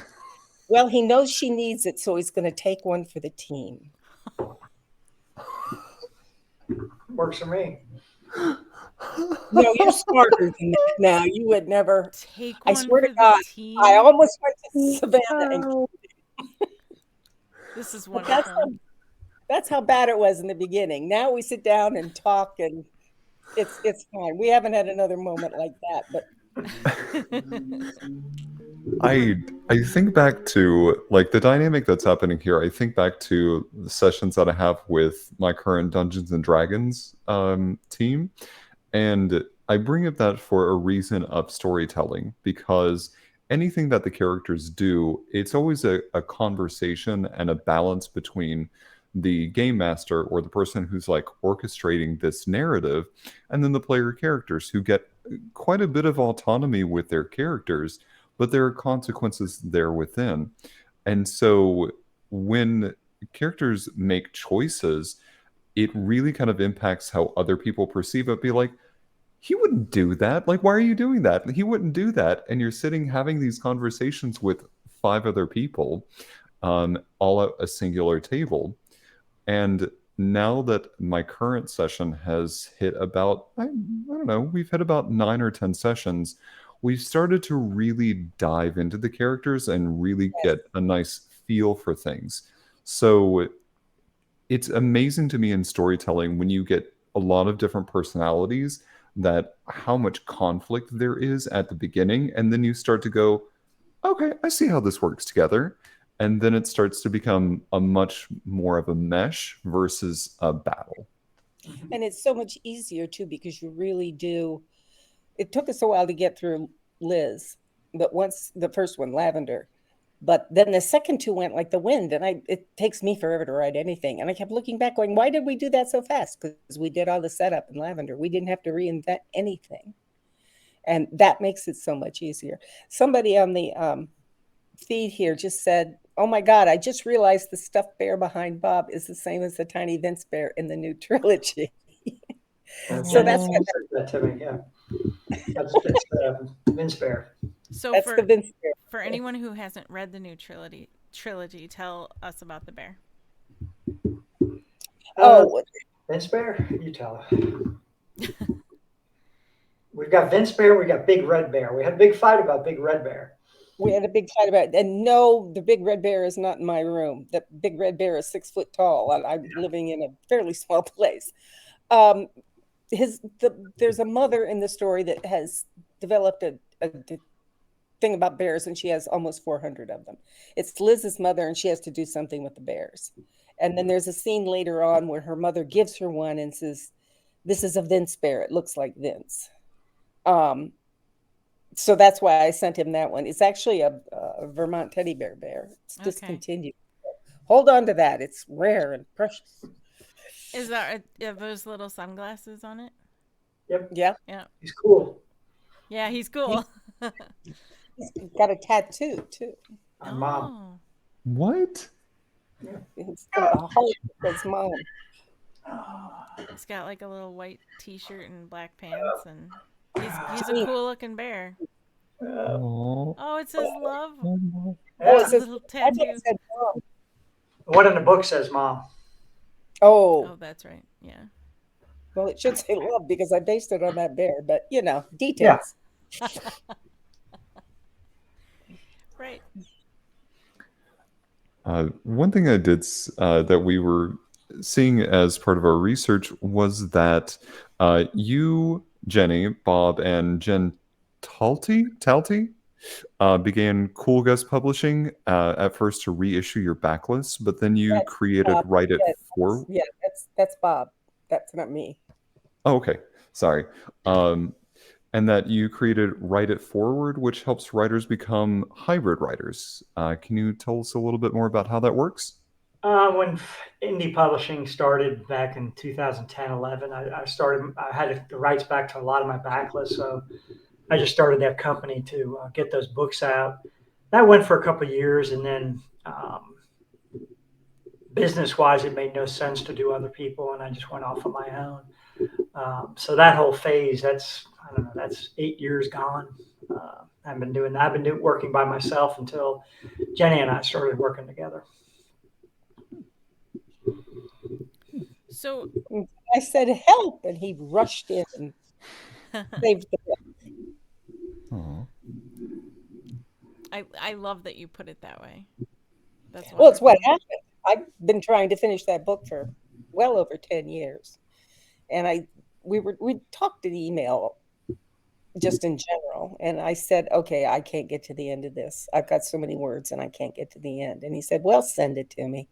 C: Well, he knows she needs it, so he's going to take one for the team.
D: Works for me.
C: No, you're smarter than that now. You would never.
B: Take
C: I
B: one
C: swear
B: for
C: to God,
B: the team.
C: I almost went to Savannah and
B: This is
C: but
B: wonderful.
C: that's how bad it was in the beginning. Now we sit down and talk, and it's fine. We haven't had another moment like that, but
A: I think back to like the dynamic that's happening here. I think back to the sessions that I have with my current Dungeons and Dragons team, and I bring up that for a reason of storytelling because anything that the characters do, it's always a conversation and a balance between the game master or the person who's like orchestrating this narrative and then the player characters who get quite a bit of autonomy with their characters, but there are consequences there within. And so when characters make choices, it really kind of impacts how other people perceive it. Be like, he wouldn't do that. Like, why are you doing that? He wouldn't do that. And you're sitting having these conversations with five other people, all at a singular table. And now that my current session has hit about, I don't know, we've hit about 9 or 10 sessions, we've started to really dive into the characters and really
C: yes.
A: get a nice feel for things. So it's amazing to me in storytelling when you get a lot of different personalities that how much conflict there is at the beginning, and then you start to go, okay, I see how this works together. And then it starts to become a much more of a mesh versus a battle.
C: And it's so much easier too because you really do. It took us a while to get through Liz, but once the first one, Lavender, but then the second two went like the wind, and it takes me forever to write anything. And I kept looking back, going, "Why did we do that so fast?" Because we did all the setup in Lavender. We didn't have to reinvent anything, and that makes it so much easier. Somebody on the feed here just said, "Oh my God, I just realized the stuffed bear behind Bob is the same as the tiny Vince bear in the new trilogy." So that's
D: Jenny
C: what
D: said that to me. Yeah, that's Vince Bear.
B: So
C: that's the Vince bear.
B: for anyone who hasn't read the new trilogy, tell us about the bear.
C: Oh,
D: Vince Bear, you tell her. We've got Vince Bear. We got Big Red Bear. We had a big fight about Big Red Bear.
C: we had a big fight about it. And no, the big red bear is not in my room. The big red bear is 6 foot tall. I'm living in a fairly small place. Um, there's a mother in the story that has developed a thing about bears, and she has almost 400 of them. It's Liz's mother, and she has to do something with the bears. And then there's a scene later on where her mother gives her one and says, "This is a Vince bear. It looks like Vince." So that's why I sent him that one. It's actually a Vermont teddy bear. It's discontinued. Hold on to that. It's rare and precious.
B: Is that are those little sunglasses on it?
D: Yep.
C: Yeah.
B: Yeah.
D: He's cool.
B: Yeah, he's cool.
C: He's got a tattoo too.
D: On Mom.
A: What?
C: He's got a heart that says Mom.
B: He's got like a little white T-shirt and black pants, and he's a cool looking bear.
A: Oh,
B: Oh, it says love.
C: Oh,
D: Yeah.
C: it says,
B: Little
C: I thought
B: tattoo.
C: it said Mom.
D: One in the book says Mom.
C: Oh,
B: Oh, that's right. Yeah.
C: Well, it should say love because I based it on that bear, but
D: Yeah.
C: details.
B: Right.
A: One thing that we were seeing as part of our research was that you, Jenny, Bob, and Jen Talty began Cool Guest Publishing at first to reissue your backlist, but then you
C: That's
A: created
C: Bob.
A: Write It
C: Yeah,
A: For.
C: yeah, that's Bob. That's not me.
A: Oh, okay, sorry. Um, and that you created Write It Forward, which helps writers become hybrid writers. Can you tell us a little bit more about how that works?
D: When indie publishing started back in 2010, 11, I had the rights back to a lot of my backlists. So I just started that company to get those books out. That went for a couple of years. And then business wise, it made no sense to do other people. And I just went off on my own. So that whole phase, I don't know, that's 8 years gone. I've been doing that. Working by myself until Jenny and I started working together.
B: So
C: I said help, and he rushed in and saved the book.
A: Aw.
B: I love that you put it that way. That's
C: Well, it's what
B: wonderful.
C: happened. I've been trying to finish that book for well over 10 years. And we talked in email just in general. And I said, okay, I can't get to the end of this. I've got so many words and I can't get to the end. And he said, well, send it to me.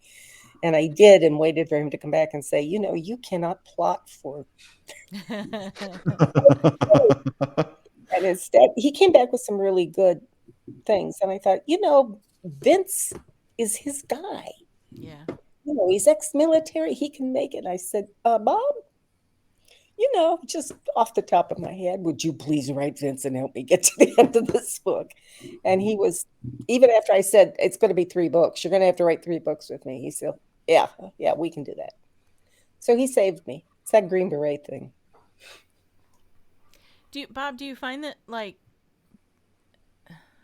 C: And I did, and waited for him to come back and say, you cannot plot for. And instead, he came back with some really good things. And I thought, Vince is his guy.
B: Yeah.
C: He's ex-military. He can make it. I said, Bob, just off the top of my head, would you please write Vince and help me get to the end of this book? And he was, even after I said, it's going to be 3 books, you're going to have to write 3 books with me. He said, yeah, we can do that. So he saved me. It's that Green Beret thing.
B: Bob, do you find that, like,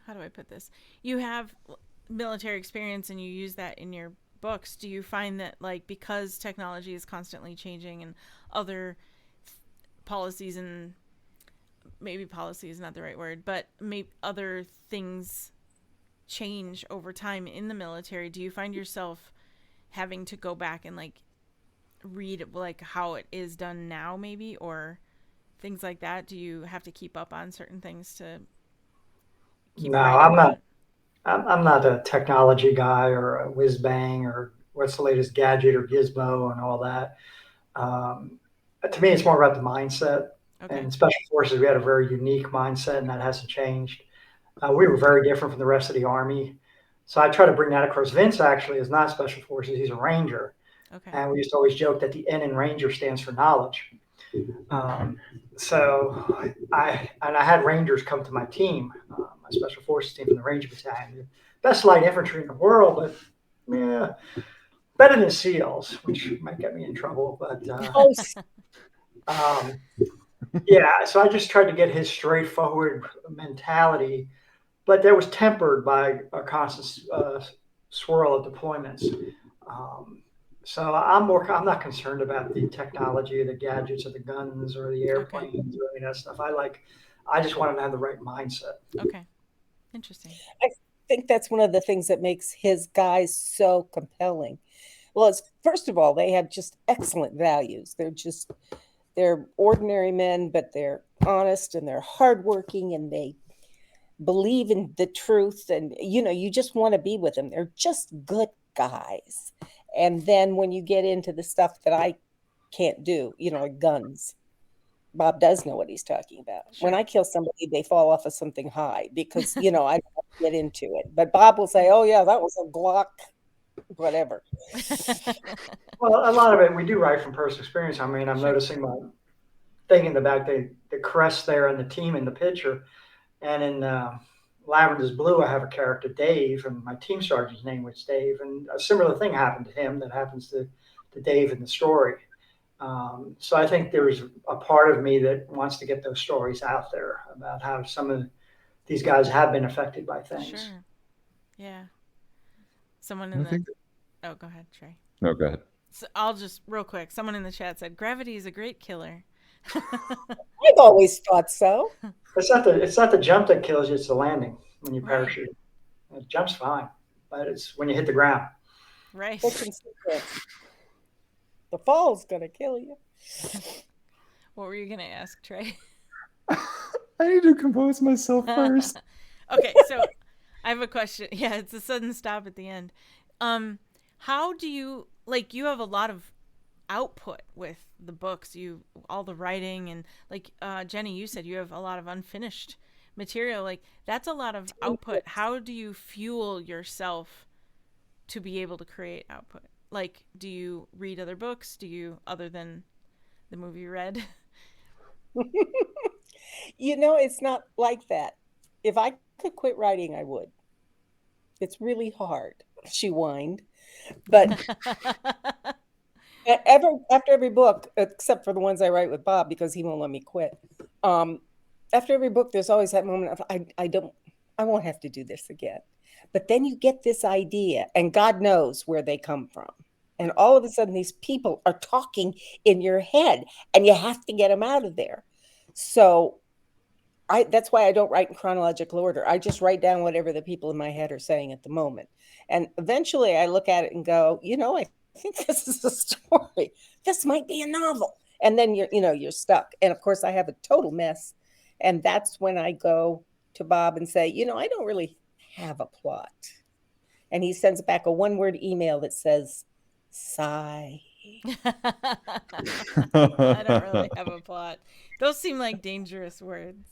B: how do I put this? You have military experience and you use that in your books. Do you find that, like, because technology is constantly changing and other policies, and maybe policy is not the right word, but maybe other things change over time in the military, do you find yourself having to go back and, like, read, like, how it is done now, maybe, or things like that? Do you have to keep up on certain things to keep
D: No,
B: writing
D: I'm not.
B: about?
D: I'm not a technology guy or a whiz bang or what's the latest gadget or gizmo and all that. Um, to me, it's more about the mindset. And
B: Okay.
D: in Special Forces, we had a very unique mindset, and that hasn't changed. We were very different from the rest of the Army. So I try to bring that across. Vince actually is not Special Forces, he's a Ranger.
B: Okay.
D: And we used to always joke that the N in Ranger stands for knowledge. Um, so I had Rangers come to my team, my Special Forces team from the Ranger Battalion, the best light infantry in the world, but yeah, better than SEALs, which might get me in trouble. But
C: Oh,
D: um, yeah, so I just tried to get his straightforward mentality, but that was tempered by a constant swirl of deployments. Um, so I'm not concerned about the technology, or the gadgets, or the guns, or the
B: Okay.
D: airplanes, or any of that stuff. I just want them to have the right mindset.
B: Okay. Interesting.
C: I think that's one of the things that makes his guys so compelling. Well, it's, first of all, they have just excellent values. They're ordinary men, but they're honest and they're hardworking and they believe in the truth. And, you just want to be with them. They're just good guys. And then when you get into the stuff that I can't do, like guns, Bob does know what he's talking about. When
B: Sure.
C: I kill somebody, they fall off of something high because, I don't get into it. But Bob will say, oh, yeah, that was a Glock, whatever.
D: Well, a lot of it we do write from personal experience. I mean, I'm
B: Sure.
D: noticing my thing in the back, the crest there and the team in the picture, and in Lavender's Blue, I have a character Dave, and my team sergeant's name was Dave, and a similar thing happened to him that happens to Dave in the story. So I think there's a part of me that wants to get those stories out there about how some of these guys have been affected by things.
B: Sure. Yeah. Someone
A: I
B: in the.
A: think.
B: Oh, go ahead, Trey.
A: No, go ahead.
B: So I'll just real quick. Someone in the chat said gravity is a great killer.
C: I've always thought so.
D: It's not the jump that kills you, it's the landing when you
B: Right.
D: parachute. The jump's fine, but it's when you hit the ground.
B: Right.
C: Quick and secret. The fall's gonna kill you.
B: What were you gonna ask, Trey?
A: I need to compose myself first.
B: Okay, so I have a question. Yeah, it's a sudden stop at the end. How do you like? You have a lot of output with the books. You all the writing and like Jenny, you said you have a lot of unfinished material. Like that's a lot of output. How do you fuel yourself to be able to create output? Like, do you read other books? Do you other than the movie you read?
C: It's not like that. If I could quit writing, I would. It's really hard. She whined. But after every book, except for the ones I write with Bob because he won't let me quit. After every book, there's always that moment of I won't have to do this again. But then you get this idea, and God knows where they come from. And all of a sudden, these people are talking in your head, and you have to get them out of there. So that's why I don't write in chronological order. I just write down whatever the people in my head are saying at the moment. And eventually I look at it and go, I think this is a story. This might be a novel. And then you're stuck. And of course I have a total mess. And that's when I go to Bob and say, I don't really have a plot. And he sends back a one-word email that says, sigh.
B: I don't really have a plot. Those seem like dangerous words.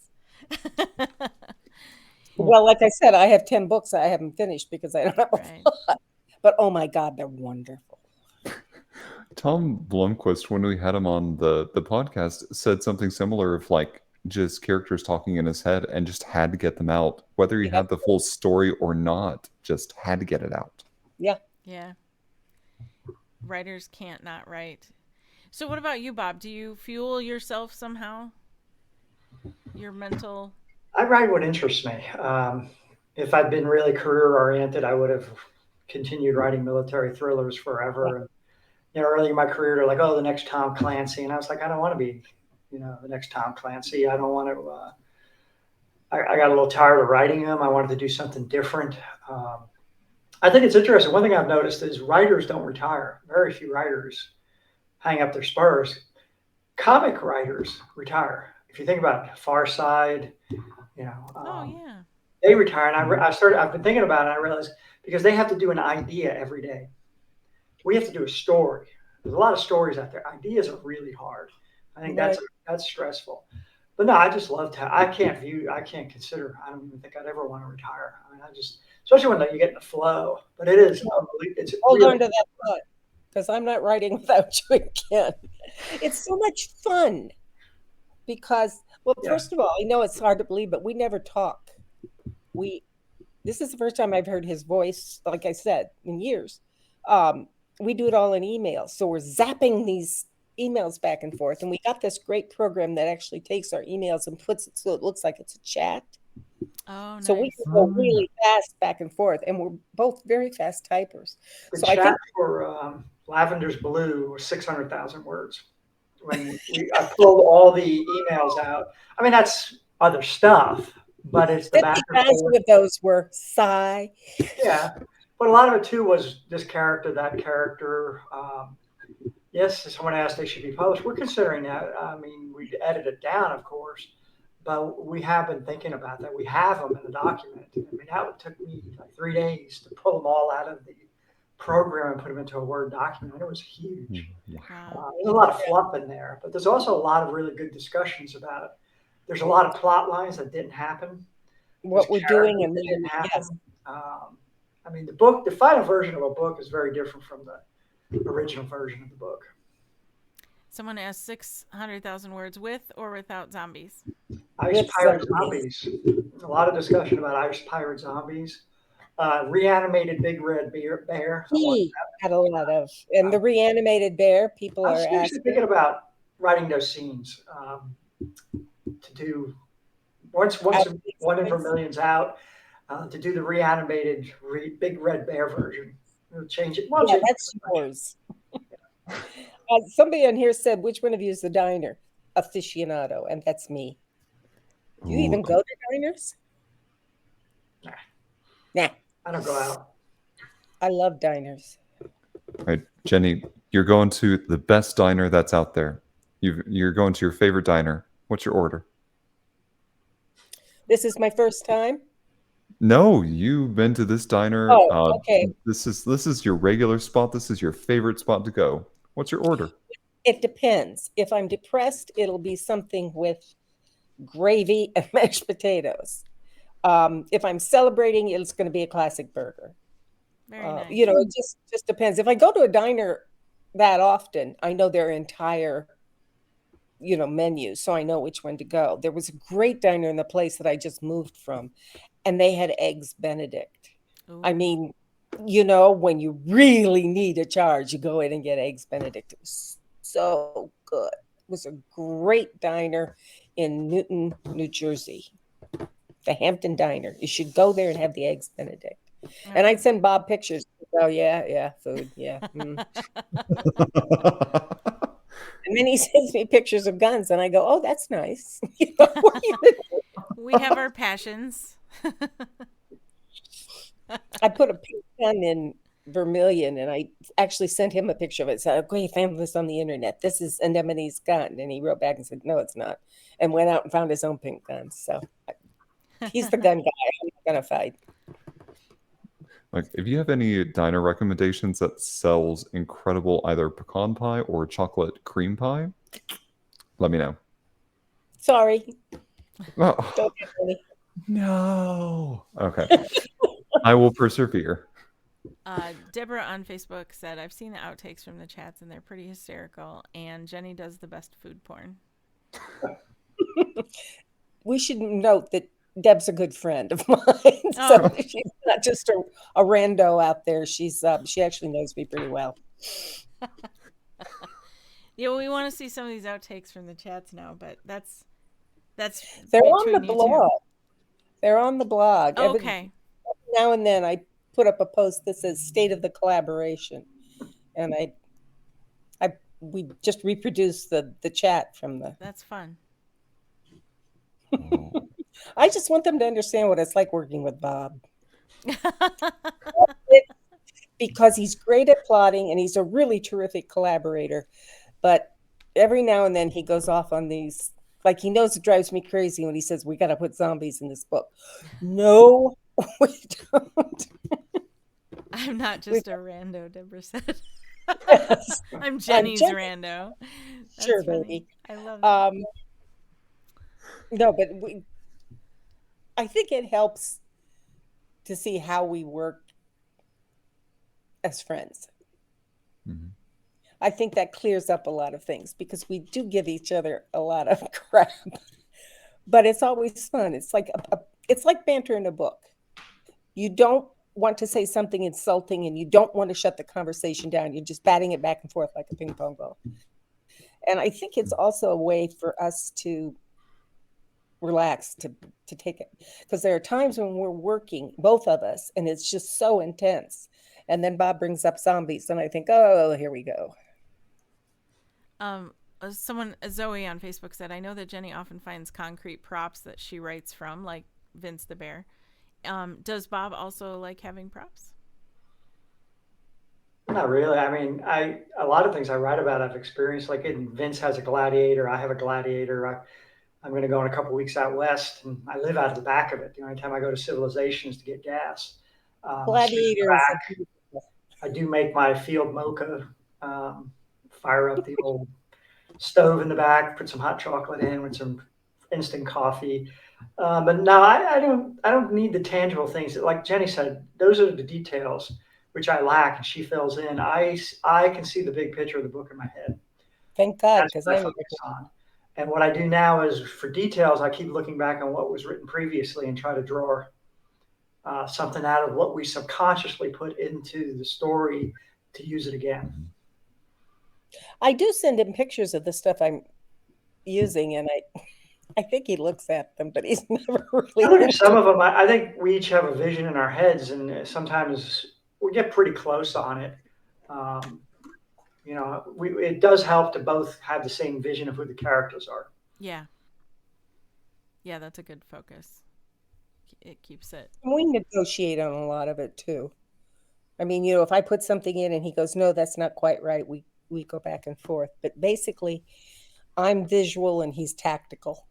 C: Well, like I said, I have 10 books I haven't finished because I don't have a plot. But oh my God, they're wonderful.
A: Tom Blomquist, when we had him on the podcast, said something similar of like just characters talking in his head and just had to get them out. Whether he had the full story or not, just had to get it out.
C: Yeah.
B: Yeah. Writers can't not write. So what about you, Bob? Do you fuel yourself somehow? Your mental...
D: I write what interests me. If I'd been really career oriented, I would have continued writing military thrillers forever. And, early in my career, they're like, oh, the next Tom Clancy. And I was like, I don't want to be, the next Tom Clancy. I don't want to, I got a little tired of writing them. I wanted to do something different. I think it's interesting. One thing I've noticed is writers don't retire. Very few writers hang up their spurs. Comic writers retire. If you think about it, Far Side, they retire. And I've been thinking about it, and I realized because they have to do an idea every day. We have to do a story. There's a lot of stories out there. Ideas are really hard. I think that's stressful. But no, I just love to. I can't consider. I don't even think I'd ever want to retire. I mean, especially when you get in the flow. But it is unbelievable. It's
C: hold on to that thought because I'm not writing without you again. It's so much fun because, first of all, I know it's hard to believe, but we never talk. This is the first time I've heard his voice, like I said, in years. We do it all in emails. So we're zapping these emails back and forth. And we got this great program that actually takes our emails and puts it so it looks like it's a chat.
B: Oh, nice.
C: So we can go really fast back and forth. And we're both very fast typers.
D: The chat for Lavender's Blue was 600,000 words. When I pulled all the emails out. I mean, that's other stuff, but it's the back and forth.
C: Of those were sigh.
D: Yeah. But a lot of it too was this character, that character. Yes, someone asked they should be published. We're considering that. I mean, we edit it down, of course, but we have been thinking about that. We have them in the document. I mean, that took me like 3 days to pull them all out of the program and put them into a Word document. It was huge.
B: Wow.
D: There's a lot of fluff in there, but there's also a lot of really good discussions about it. There's a lot of plot lines that didn't happen.
C: What we're doing and
D: didn't happen. I mean, the final version of a book is very different from the original version of the book.
B: Someone asked 600,000 words with or without zombies?
D: Ice Pirate Zombies. A lot of discussion about Ice Pirate Zombies. Reanimated Big Red Bear.
C: He had a lot of. And the reanimated bear, people are asking.
D: Thinking about writing those scenes to do once One in Vermilion's out. To do the reanimated Big Red Bear version. We'll change it.
C: That's yours. Somebody on here said, which one of you is the diner aficionado? And that's me. Do you
A: Ooh,
C: even go to diners?
D: Nah,
C: Nah,
D: I don't go out.
C: I love diners.
A: all right, Jenny, you're going to the best diner that's out there. You're going to your favorite diner. What's your order?
C: This is my first time.
A: No, you've been to this diner.
C: Oh, okay.
A: This is your regular spot. This is your favorite spot to go. What's your order?
C: It depends. If I'm depressed, it'll be something with gravy and mashed potatoes. If I'm celebrating, it's going to be a classic burger.
B: Very nice.
C: It just depends. If I go to a diner that often, I know their entire menu, so I know which one to go. There was a great diner in the place that I just moved from, and they had eggs Benedict. I
B: Ooh.
C: mean, when you really need a charge, you go in and get eggs Benedict. It was so good. It was a great diner in Newton, New Jersey. The Hampton Diner. You should go there and have the eggs Benedict. And I'd send Bob pictures. Oh yeah, food, yeah. And then he sends me pictures of guns, and I go, "Oh, that's nice." What are you gonna do?
B: We have our passions.
C: I put a pink gun in vermilion, and I actually sent him a picture of it. Said, "Okay, I found this on the internet. This is Anemone's gun," and he wrote back and said, "No, it's not," and went out and found his own pink gun. So he's the gun guy. I'm not gonna fight.
A: Like, if you have any diner recommendations that sells incredible either pecan pie or chocolate cream pie, let me know.
C: Sorry,
A: Oh,
C: don't get me.
A: no. Okay. I will persevere.
B: Deborah on Facebook said, I've seen the outtakes from the chats and they're pretty hysterical. And Jenny does the best food porn.
C: We should note that Deb's a good friend of mine, so she's not just a rando out there. She actually knows me pretty well.
B: Yeah, we want to see some of these outtakes from the chats now, but that's
C: They're on the
B: between you
C: blog.
B: two.
C: They're on the blog.
B: Okay.
C: Every now and then I put up a post that says "State of the Collaboration," and we just reproduce the chat from the.
B: That's fun.
A: Oh.
C: I just want them to understand what it's like working with Bob. Because he's great at plotting and he's a really terrific collaborator. But every now and then he goes off on these, like he knows it drives me crazy when he says, we got to put zombies in this book. No, we don't.
B: I'm not just a rando, Deborah said.
C: Yes.
B: I'm Jenny's rando. That's
C: sure,
B: funny.
C: baby.
B: I love that.
C: No, but I think it helps to see how we work as friends.
A: Mm-hmm.
C: I think that clears up a lot of things because we do give each other a lot of crap, but it's always fun. It's like it's like banter in a book. You don't want to say something insulting and you don't want to shut the conversation down. You're just batting it back and forth like a ping pong ball. And I think it's also a way for us to relax, to take it, because there are times when we're working, both of us, and it's just so intense. And then Bob brings up zombies, and I think, oh, here we go.
B: Zoe on Facebook said, I know that Jenny often finds concrete props that she writes from, like Vince the Bear. Does Bob also like having props?
D: Not really. I mean, a lot of things I write about I've experienced. Like Vince has a gladiator. I have a gladiator. I'm going to go in a couple weeks out west, and I live out of the back of it. The only time I go to Civilization is to get gas.
C: Gladiator.
D: I do make my field mocha. Fire up the old stove in the back, put some hot chocolate in with some instant coffee. But no, I don't need the tangible things. Like Jenny said, those are the details which I lack, and she fills in. I can see the big picture of the book in my head.
C: Thank God,
D: because I focus on. And what I do now is, for details, I keep looking back on what was written previously and try to draw something out of what we subconsciously put into the story to use it again.
C: I do send him pictures of the stuff I'm using, and I think he looks at them, but he's never really.
D: I look at some of them. I think we each have a vision in our heads, and sometimes we get pretty close on it. it does help to both have the same vision of who the characters are.
B: Yeah. Yeah, that's a good focus. It keeps it.
C: We negotiate on a lot of it too. I mean, you know, if I put something in and he goes, "No, that's not quite right," we go back and forth. But basically, I'm visual and he's tactical.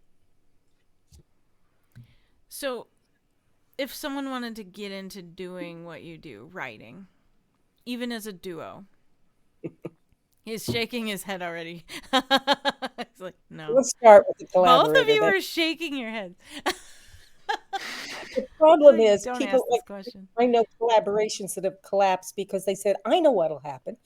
B: So, if someone wanted to get into doing what you do, writing, even as a duo, he's shaking his head already. He's like, no.
C: Let's start with the
B: Both of
C: collaborator.
B: you are shaking your heads.
C: The problem
B: Like,
C: is
B: don't
C: people
B: ask this
C: like
B: question.
C: I know collaborations that have collapsed because they said, "I know what'll happen.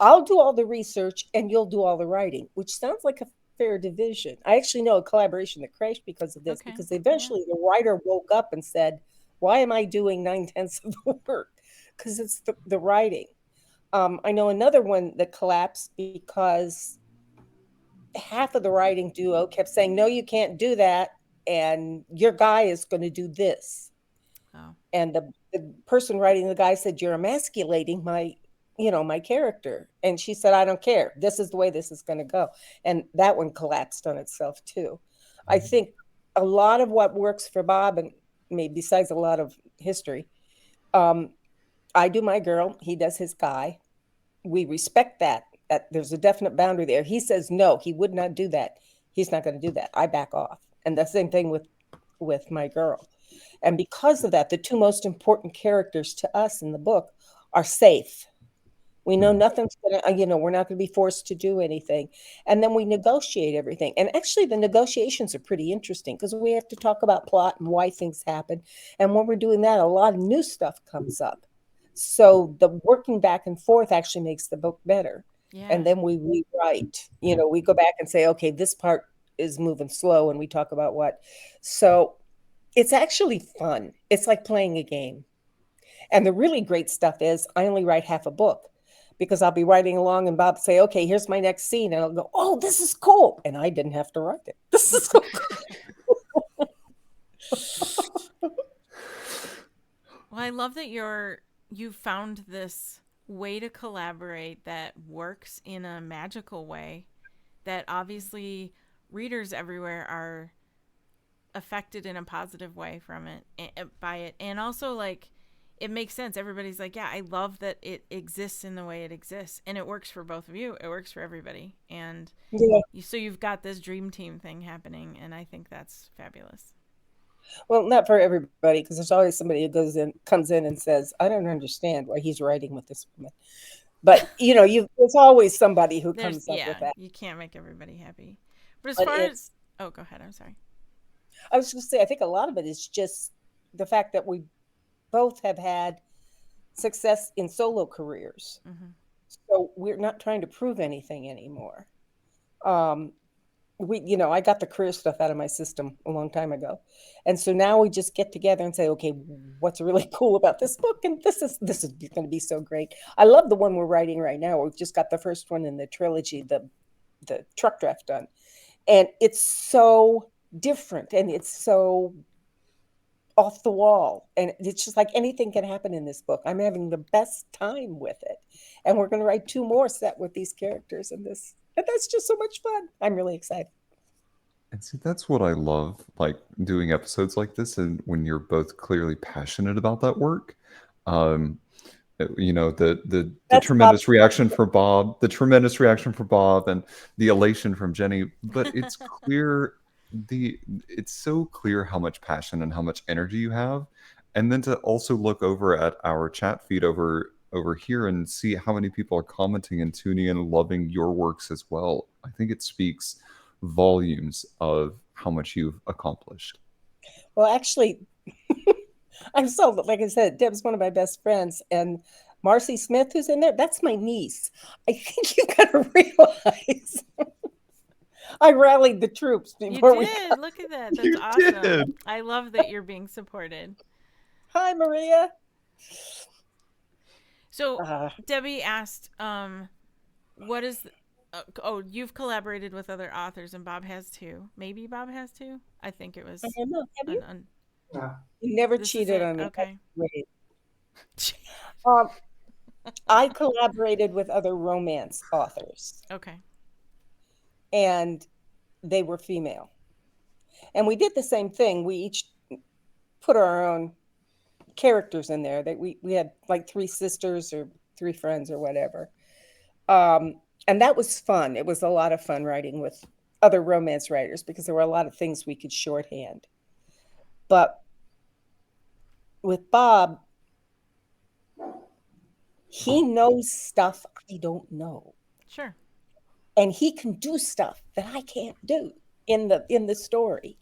C: I'll do all the research and you'll do all the writing," which sounds like a fair division. I actually know a collaboration that crashed because of this,
B: Okay.
C: because
B: Yeah.
C: eventually the writer woke up and said, "Why am I doing 9/10 of the work?" Because it's the writing. I know another one that collapsed because half of the writing duo kept saying, "No, you can't do that, and your guy is going to do this."
B: Oh.
C: And the person writing the guy said, "You're emasculating my, you know, my character." And she said, "I don't care. This is the way this is going to go." And that one collapsed on itself too. I think a lot of what works for Bob and me, besides a lot of history, um, I do my girl, he does his guy. We respect that. That there's a definite boundary there. He says no, he would not do that. He's not going to do that. I back off. And the same thing with my girl. And because of that, the two most important characters to us in the book are safe. We know
A: Mhm.
C: nothing's going to, you know, we're not going to be forced to do anything. And then we negotiate everything. And actually, the negotiations are pretty interesting because we have to talk about plot and why things happen. And when we're doing that, a lot of new stuff comes up. So the working back and forth actually makes the book better. And
B: Yeah.
C: then we rewrite, you know, we go back and say, okay, this part is moving slow, and we talk about what. So it's actually fun. It's like playing a game. And the really great stuff is I only write half a book because I'll be writing along and Bob say, "Okay, here's my next scene." And I'll go, "Oh, this is cool." And I didn't have to write it. This is so
B: Well, I love that you found this way to collaborate that works in a magical way that obviously readers everywhere are affected in a positive way from it by it, and also like it makes sense. Everybody's like, yeah, I love that it exists in the way it exists, and it works for both of you. It works for everybody, and
C: yeah.
B: so you've got this dream team thing happening, and I think that's fabulous.
C: Well, not for everybody, because there's always somebody who comes in and says, "I don't understand why he's writing with this woman." But you know, there's always somebody who
B: There's
C: comes up with
B: yeah,
C: that.
B: you can't make everybody happy, but as
C: But
B: far as
C: it's
B: oh, go ahead. I'm sorry.
C: I was going to say, I think a lot of it is just the fact that we both have had success in solo careers.
B: Mm-hmm.
C: So we're not trying to prove anything anymore. Um, you know, I got the career stuff out of my system a long time ago. And so now we just get together and say, okay, what's really cool about this book? And this is going to be so great. I love the one we're writing right now. We've just got the first one in the trilogy, the truck draft done. And it's so different and it's so off the wall. And it's just like anything can happen in this book. I'm having the best time with it. And we're going to write two more set with these characters in this. And that's just so much fun. I'm really excited.
A: And see, that's what I love, like doing episodes like this, and when you're both clearly passionate about that work. Um, you know, the
C: That's Bob.
A: tremendous reaction for Bob, the tremendous reaction for Bob, and the elation from Jenny. But it's clear the it's so clear how much passion and how much energy you have, and then to also look over at our chat feed over here and see how many people are commenting and tuning in and loving your works as well. I think it speaks volumes of how much you've accomplished.
C: Well, actually, I'm so, like I said, Deb's one of my best friends. And Marcy Smith, who's in there, that's my niece. I think you got to realize I rallied the troops
B: You
C: before we
B: did.
C: got.
B: Look at that. That's
A: You
B: awesome.
A: did.
B: I love that you're being supported.
C: Hi, Maria.
B: So
C: Uh,
B: Debbie asked, what is oh, you've collaborated with other authors and Bob has too. Maybe Bob has too. I think it
C: I
B: was
C: don't know. Have you?
B: an
D: Yeah.
C: You never
B: this is
C: cheated
B: it.
C: on me. That's
B: Okay.
C: great. Um, I collaborated with other romance authors,
B: Okay.
C: and they were female. And we did the same thing. We each put our own characters in there. That we had like three sisters or three friends or whatever. And that was fun. It was a lot of fun writing with other romance writers because there were a lot of things we could shorthand. But with Bob, he knows stuff I don't know.
B: Sure.
C: And he can do stuff that I can't do in the story.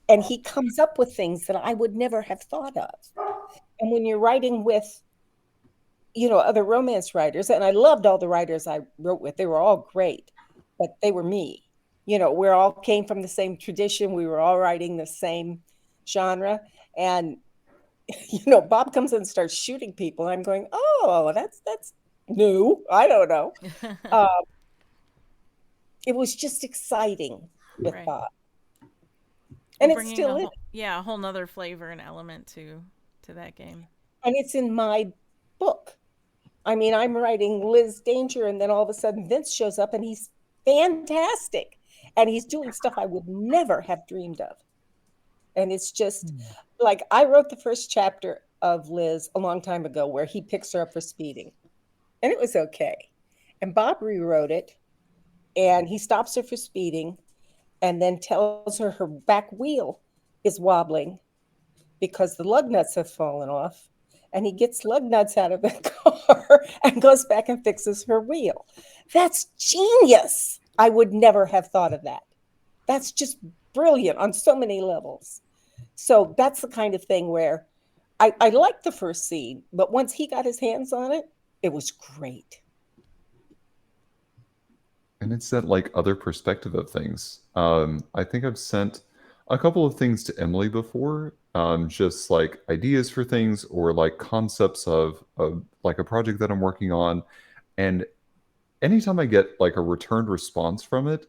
C: And he comes up with things that I would never have thought of. And when you're writing with, other romance writers, and I loved all the writers I wrote with, they were all great, but they were me. We all came from the same tradition. We were all writing the same genre. And, Bob comes in and starts shooting people. And I'm going, oh, that's new. I don't know. It was just exciting with
B: Right.
C: Bob.
B: You're
C: And it
B: bringing
C: still is.
B: a whole nother flavor and element to that game.
C: And it's in my book. I mean, I'm writing Liz Danger, and then all of a sudden Vince shows up and he's fantastic. And he's doing stuff I would never have dreamed of. And it's just like I wrote the first chapter of Liz a long time ago where he picks her up for speeding. And it was okay. And Bob rewrote it, and he stops her for speeding and then tells her her back wheel is wobbling because the lug nuts have fallen off. And he gets lug nuts out of the car and goes back and fixes her wheel. That's genius. I would never have thought of that. That's just brilliant on so many levels. So that's the kind of thing where I liked the first scene, but once he got his hands on it, it was great.
A: And it's that like other perspective of things. I think I've sent a couple of things to Emily before, just like ideas for things or like concepts of like a project that I'm working on. And anytime I get like a returned response from it,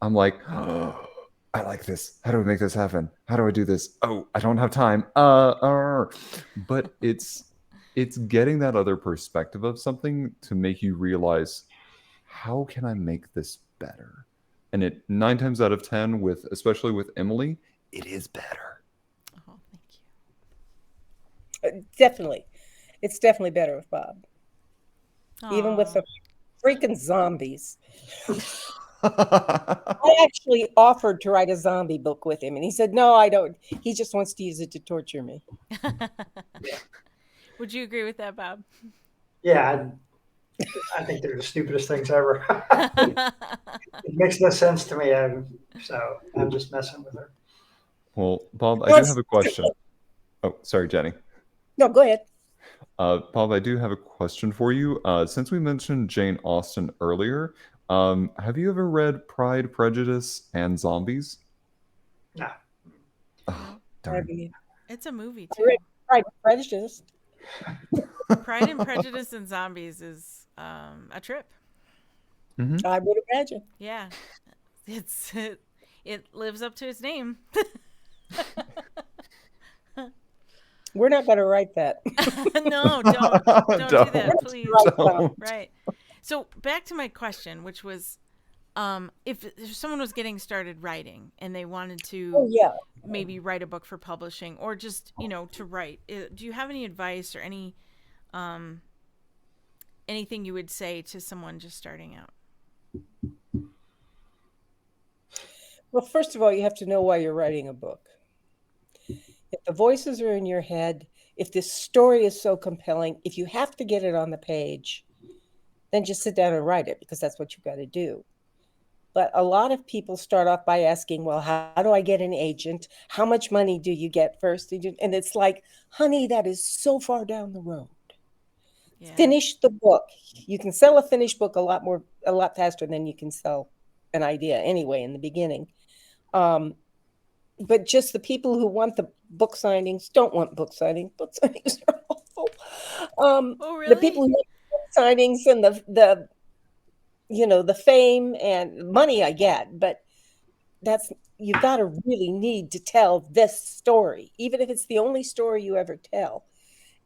A: I'm like, oh, I like this. How do we make this happen? How do I do this? Oh, I don't have time. But it's getting that other perspective of something to make you realize, how can I make this better? And it 9 times out of 10 with especially with Emily, it is better.
B: Oh, thank you.
C: Definitely. It's definitely better with Bob. Even with the freaking zombies. I actually offered to write a zombie book with him, and he said, no, I don't. He just wants to use it to torture me.
B: Would you agree with that, Bob?
D: Yeah, I think they're the stupidest things ever. It makes no sense to me. So I'm just messing with her.
A: Well, Bob, I do have a question. Oh, sorry, Jenny.
C: No, go ahead.
A: Bob, I do have a question for you. Since we mentioned Jane Austen earlier, have you ever read Pride, Prejudice, and Zombies?
D: No.
A: Oh,
C: I
A: darn.
C: mean,
B: It's a movie
C: I
B: too.
C: read Pride and Prejudice.
B: Pride and Prejudice and Zombies is a trip.
C: I would imagine.
B: Yeah, it lives up to its name.
C: We're not going to write that.
B: No, don't do that, please.
A: Don't.
B: Right. So back to my question, which was, if someone was getting started writing and they wanted to
C: Oh, yeah.
B: maybe write a book for publishing or just to write, do you have any advice or anything you would say to someone just starting out?
C: Well, first of all, you have to know why you're writing a book. If the voices are in your head, if this story is so compelling, if you have to get it on the page, then just sit down and write it because that's what you've got to do. But a lot of people start off by asking, well, how do I get an agent? How much money do you get first? And it's like, honey, that is so far down the road.
B: Yeah.
C: Finish the book. You can sell a finished book a lot faster than you can sell an idea anyway in the beginning. But just the people who want the book signings don't want book signings. Book signings are awful.
B: Oh, really?
C: The people who want book signings and the fame and money I get, but you've got to really need to tell this story, even if it's the only story you ever tell.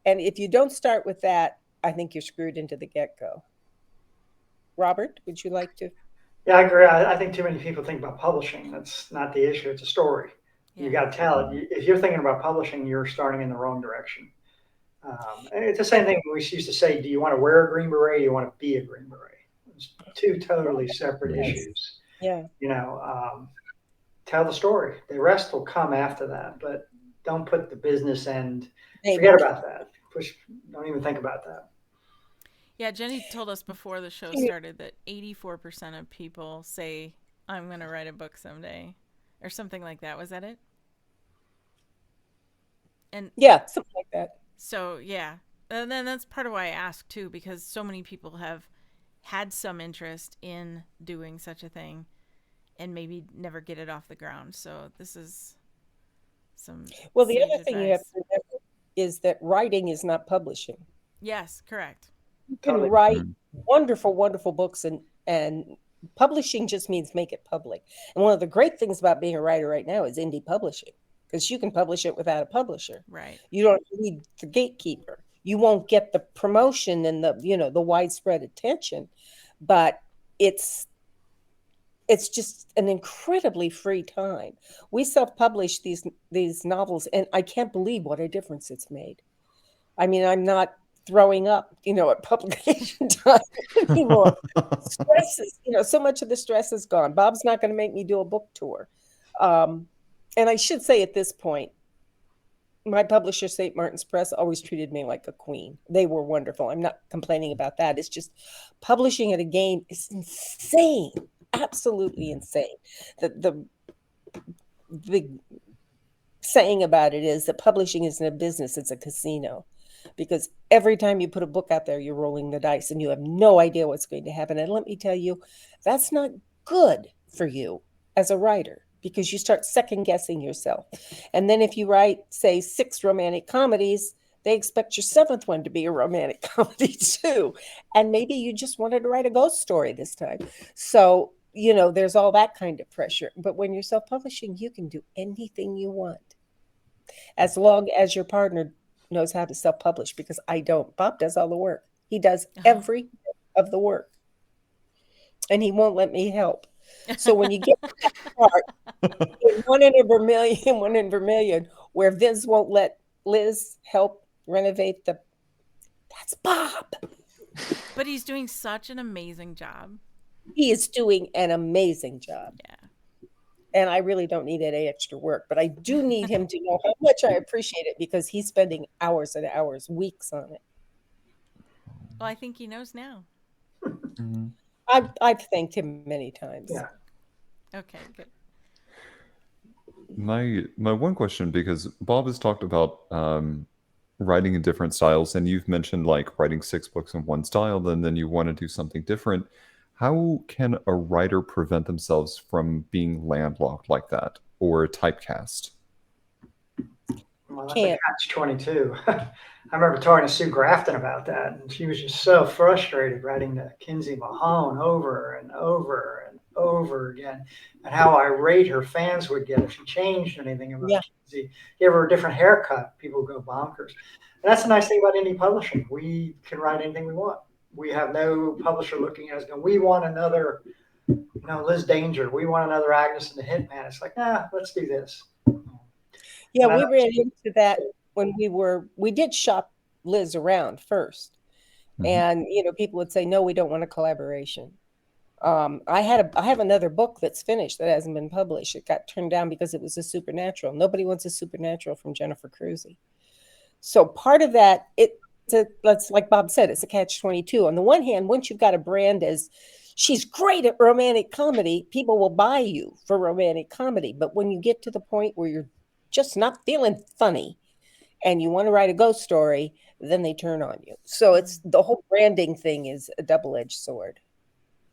C: And if you don't start with that, I think you're screwed into the get-go. Robert, would you like to?
D: Yeah, I agree. I think too many people think about publishing. That's not the issue. It's a story. You
B: Yeah.
D: got to tell it. If you're thinking about publishing, you're starting in the wrong direction. It's the same thing we used to say, do you want to wear a green beret or do you want to be a green beret? It's two totally separate
C: Yes.
D: issues.
C: Yeah.
D: You know, tell the story. The rest will come after that, but don't put the business end,
C: Maybe.
D: forget about that. Don't even think about that.
B: Yeah, Jenny told us before the show started that 84% of people say, I'm going to write a book someday, or something like that. Was that it? And
C: Yeah, something like that.
B: so, yeah. And then that's part of why I asked, too, because so many people have had some interest in doing such a thing and maybe never get it off the ground. So, this is some
C: Well, the
B: sage
C: other thing you have to
B: advice.
C: remember is that writing is not publishing.
B: Yes, correct.
C: You can
D: Totally.
C: write wonderful, wonderful books, and publishing just means make it public. And one of the great things about being a writer right now is indie publishing, because you can publish it without a publisher.
B: Right.
C: You don't need the gatekeeper. You won't get the promotion and the widespread attention, but it's it's just an incredibly free time. We self-publish these novels, and I can't believe what a difference it's made. I mean, I'm not throwing up, at publication time anymore. Stress is, so much of the stress is gone. Bob's not going to make me do a book tour. And I should say at this point, my publisher, St. Martin's Press, always treated me like a queen. They were wonderful. I'm not complaining about that. It's just publishing at a game is insane, absolutely insane. The saying about it is that publishing isn't a business, it's a casino. Because every time you put a book out there, you're rolling the dice and you have no idea what's going to happen. And let me tell you, that's not good for you as a writer, because you start second guessing yourself. And then if you write, say, 6 romantic comedies, they expect your 7th one to be a romantic comedy too. And maybe you just wanted to write a ghost story this time. So, there's all that kind of pressure. But when you're self-publishing, you can do anything you want, as long as your partner knows how to self-publish, because I don't. Bob does all the work. He does every bit of the work, and he won't let me help. So when you get to that part, in one in Vermilion, where Vince won't let Liz help renovate that's Bob.
B: But he's doing such an amazing job.
C: He is doing an amazing job.
B: Yeah.
C: And I really don't need any extra work, but I do need him to know how much I appreciate it, because he's spending hours and hours, weeks on it.
B: Well, I think he knows now.
C: I've thanked him many times.
D: Yeah.
B: Okay, good.
A: My one question, because Bob has talked about writing in different styles, and you've mentioned like writing 6 books in one style, and then you want to do something different. How can a writer prevent themselves from being landlocked like that or typecast?
D: Well, that's a
C: Can't.
D: catch-22. I remember talking to Sue Grafton about that, and she was just so frustrated writing to Kinsey Mahone over and over and over again, and how irate her fans would get if she changed anything about
C: Yeah.
D: Kinsey. Give her a different haircut, people would go bonkers. And that's the nice thing about indie publishing. We can write anything we want. We have no publisher looking at us going, we want another, Liz Danger. We want another Agnes and the Hitman. It's like, let's do this.
C: Yeah,
D: And I
C: we
D: know
C: ran into that when we did shop Liz around first. And, people would say, no, we don't want a collaboration. I have another book that's finished that hasn't been published. It got turned down because it was a supernatural. Nobody wants a supernatural from Jennifer Crusie. So part of that, that's like Bob said, it's a catch-22. On the one hand, once you've got a brand as she's great at romantic comedy, people will buy you for romantic comedy. But when you get to the point where you're just not feeling funny and you want to write a ghost story, then they turn on you. So it's the whole branding thing is a double-edged sword.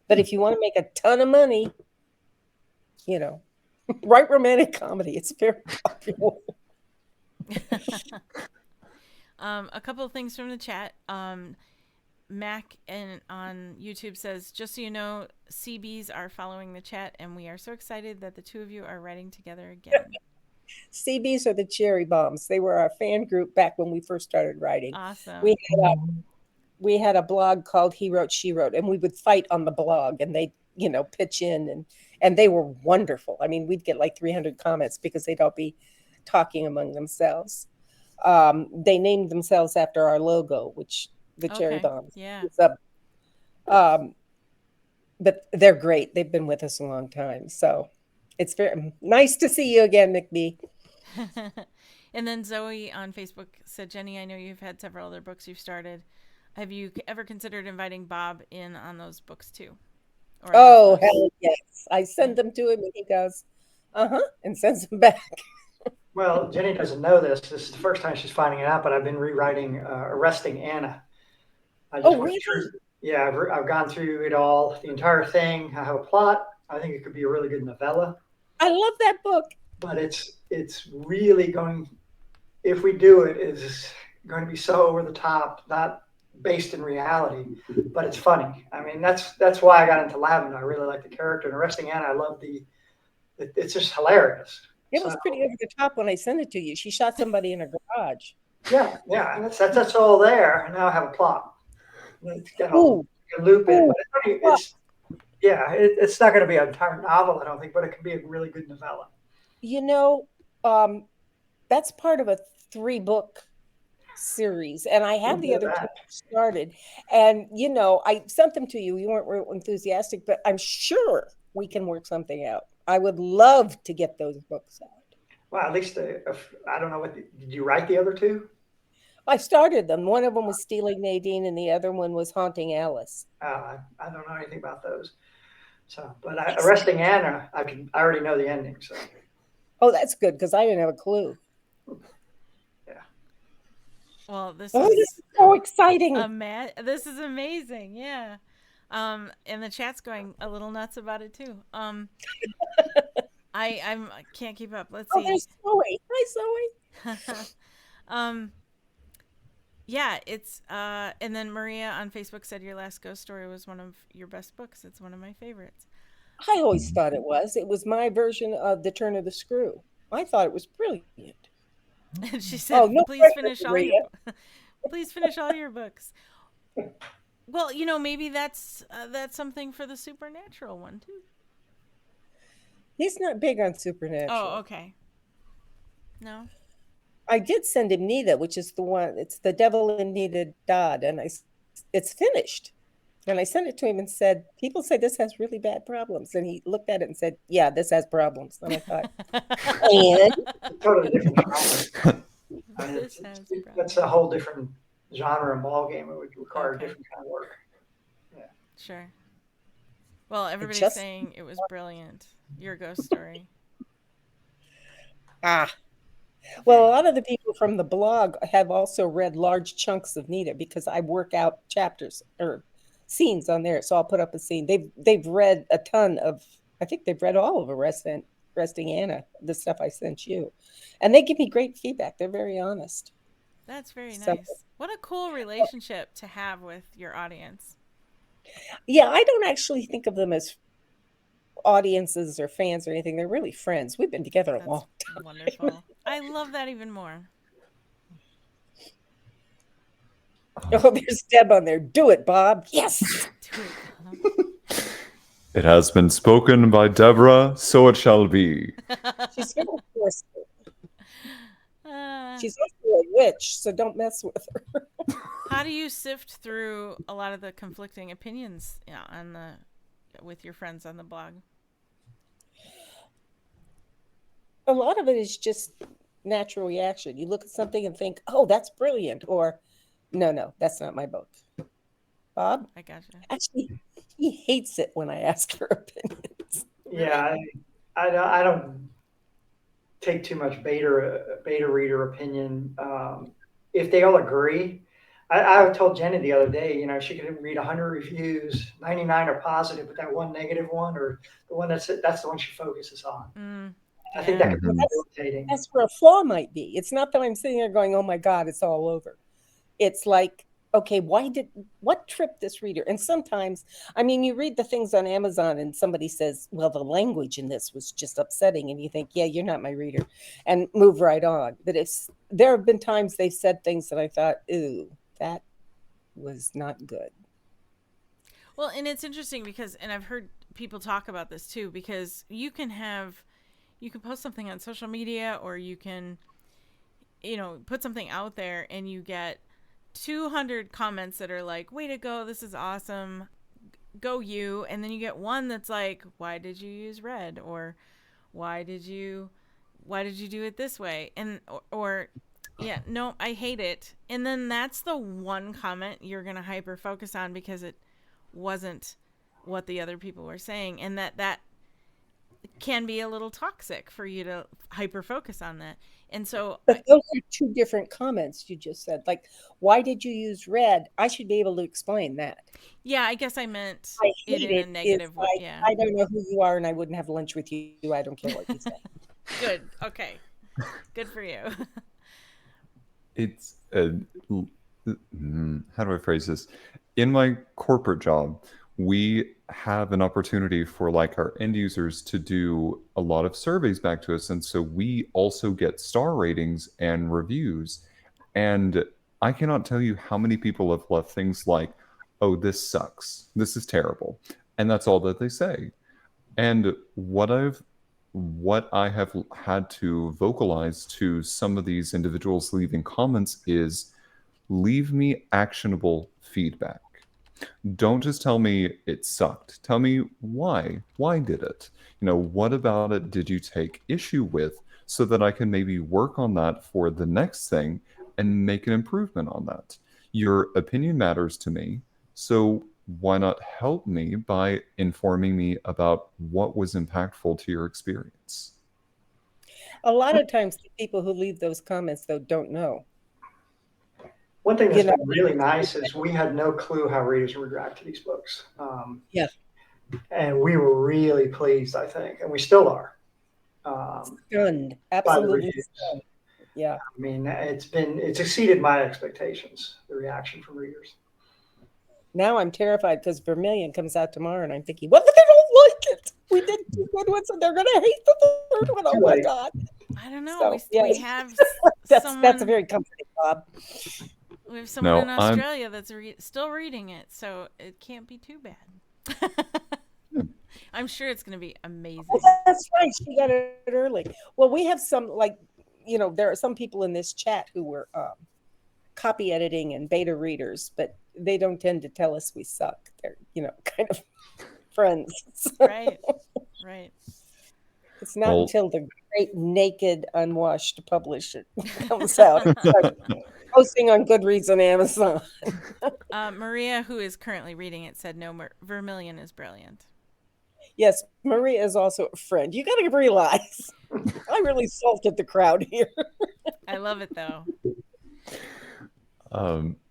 C: But if you want to make a ton of money, write romantic comedy. It's very popular.
B: A couple of things from the chat. Mac on YouTube says, just so you know, CBs are following the chat, and we are so excited that the two of you are writing together again.
C: CBs are the cherry bombs. They were our fan group back when we first started writing.
B: Awesome.
C: We had we had a blog called He Wrote, She Wrote, and we would fight on the blog, and they, pitch in, and they were wonderful. I mean, we'd get like 300 comments because they'd all be talking among themselves. They named themselves after our logo, which the cherry
B: Okay.
C: bombs.
B: Yeah.
C: It's up. But they're great. They've been with us a long time. So it's very nice to see you again, McBee.
B: And then Zoe on Facebook said, Jenny, I know you've had several other books you've started. Have you ever considered inviting Bob in on those books too? Or
C: Oh, hell yes. I send them to him and he goes, and sends them back.
D: Well, Jenny doesn't know this. This is the first time she's finding it out, but I've been rewriting Arresting Anna. I just went through, yeah, I've gone through it all, the entire thing. I have a plot. I think it could be a really good novella.
C: I love that book.
D: But it's really going, if we do it, is going to be so over the top, not based in reality, but it's funny. I mean, that's why I got into Lavender. I really like the character. And Arresting Anna, I love it's just hilarious.
C: It was pretty over the top when I sent it to you. She shot somebody in a garage.
D: Yeah, and that's all there. And now I have a plot. Loop it, but it's not going to be an entire novel, I don't think, but it can be a really good novella.
C: That's part of a 3-book series, and I have the other 2 started. And I sent them to you. You weren't real enthusiastic, but I'm sure we can work something out. I would love to get those books out.
D: Well, at least I don't know did you write the other 2?
C: I started them. One of them was Stealing Nadine, and the other one was Haunting Alice.
D: I don't know anything about those. So, but Arresting Anna, I already know the ending. So.
C: Oh, that's good because I didn't have a clue.
D: Yeah.
B: Well, this
C: is so exciting.
B: This is amazing. Yeah. And the chat's going a little nuts about it too. I can't keep up. Let's see.
C: There's Zoe. Hi, Zoe.
B: Yeah, it's and then Maria on Facebook said your last ghost story was one of your best books. It's one of my favorites.
C: I always thought it was. It was my version of The Turn of the Screw. I thought it was brilliant.
B: And she said, "Please finish all your please finish all your books." Well, maybe that's something for the supernatural one too.
C: He's not big on supernatural.
B: Oh, okay. No.
C: I did send him Nita, which is the one. It's The Devil in Nita Dodd, and it's finished. And I sent it to him and said, "People say this has really bad problems." And he looked at it and said, "Yeah, this has problems." And I thought, and
D: totally different. That's a whole different genre and ball game. It would require a different kind of work. Yeah.
B: Sure. Well, everybody's saying it was brilliant. Your ghost story.
C: Well, a lot of the people from the blog have also read large chunks of Nita because I work out chapters or scenes on there. So I'll put up a scene. They've read a ton of, I think they've read all of Arresting Anna, the stuff I sent you. And they give me great feedback. They're very honest.
B: That's very nice. What a cool relationship to have with your audience.
C: Yeah, I don't actually think of them as audiences or fans or anything. They're really friends. We've been together a long time.
B: Wonderful. I love that even more.
C: Oh, there's Deb on there. Do it, Bob. Yes.
B: Do it, Bob.
A: It has been spoken by Deborah, so it shall be.
C: She's very forceful. She's also a witch, so don't mess with her.
B: How do you sift through a lot of the conflicting opinions with your friends on the blog?
C: A lot of it is just natural reaction. You look at something and think, "Oh, that's brilliant," or "No, that's not my book." Bob?
B: I gotcha.
C: Actually, he hates it when I ask for opinions.
D: Yeah, I don't take too much beta reader opinion. If they all agree, I told Jenny the other day, she could read 100 reviews, 99 are positive, but that one negative one or the one that's the one she focuses on. I think that could be irritating.
C: That's where a flaw might be. It's not that I'm sitting there going, "Oh my God, it's all over." It's like, okay, what tripped this reader? And sometimes, you read the things on Amazon and somebody says, "Well, the language in this was just upsetting." And you think, "Yeah, you're not my reader," and move right on. But there have been times they've said things that I thought, "Ooh, that was not good.
B: Well, and it's interesting because, and I've heard people talk about this too, because you can post something on social media, or you can, put something out there and you get 200 comments that are like, way to go, this is awesome, go you. And then you get one that's like, why did you use red? Or why did you do it this way? And, or yeah, no, I hate it. And then that's the one comment you're going to hyper focus on because it wasn't what the other people were saying. And that can be a little toxic for you to hyper focus on that. And so,
C: but those are two different comments you just said. Like, why did you use red? I should be able to explain that.
B: Yeah, I guess I meant
C: I
B: it in a negative way. Yeah.
C: I don't know who you are, and I wouldn't have lunch with you. I don't care what you say.
B: Good. Okay. Good for you.
A: It's how do I phrase this? In my corporate job, we have an opportunity for like our end users to do a lot of surveys back to us, and so we also get star ratings and reviews. And I cannot tell you how many people have left things like, "Oh, this sucks. This is terrible," and that's all that they say. And what I have had to vocalize to some of these individuals leaving comments is, leave me actionable feedback. Don't just tell me it sucked. Tell me why. Why did it? What about it did you take issue with, so that I can maybe work on that for the next thing and make an improvement on that. Your opinion matters to me, so why not help me by informing me about what was impactful to your experience?
C: A lot of times, the people who leave those comments, though, don't know.
D: One thing that's been really nice is we had no clue how readers would react to these books.
C: Yeah.
D: And we were really pleased, I think, and we still are.
C: Stunned. Absolutely stunned. Yeah.
D: I mean, it's exceeded my expectations, the reaction from readers.
C: Now I'm terrified because Vermilion comes out tomorrow, and I'm thinking, what if they don't like it? We did two good ones, and they're going to hate the third one. Oh, my God.
B: I don't know.
C: So,
B: we have
C: that's a very comforting, Bob.
B: We have someone in Australia that's still reading it, so it can't be too bad. I'm sure it's going to be amazing.
C: Well, that's right. She got it early. Well, we have some, there are some people in this chat who were copy editing and beta readers, but they don't tend to tell us we suck. They're, kind of friends.
B: Right.
C: It's not until the great naked unwashed publisher comes out. Posting on Goodreads and Amazon.
B: Maria, who is currently reading it, said no, Vermilion is brilliant.
C: Yes, Maria is also a friend. You got to realize I really salted the crowd here.
B: I love it, though.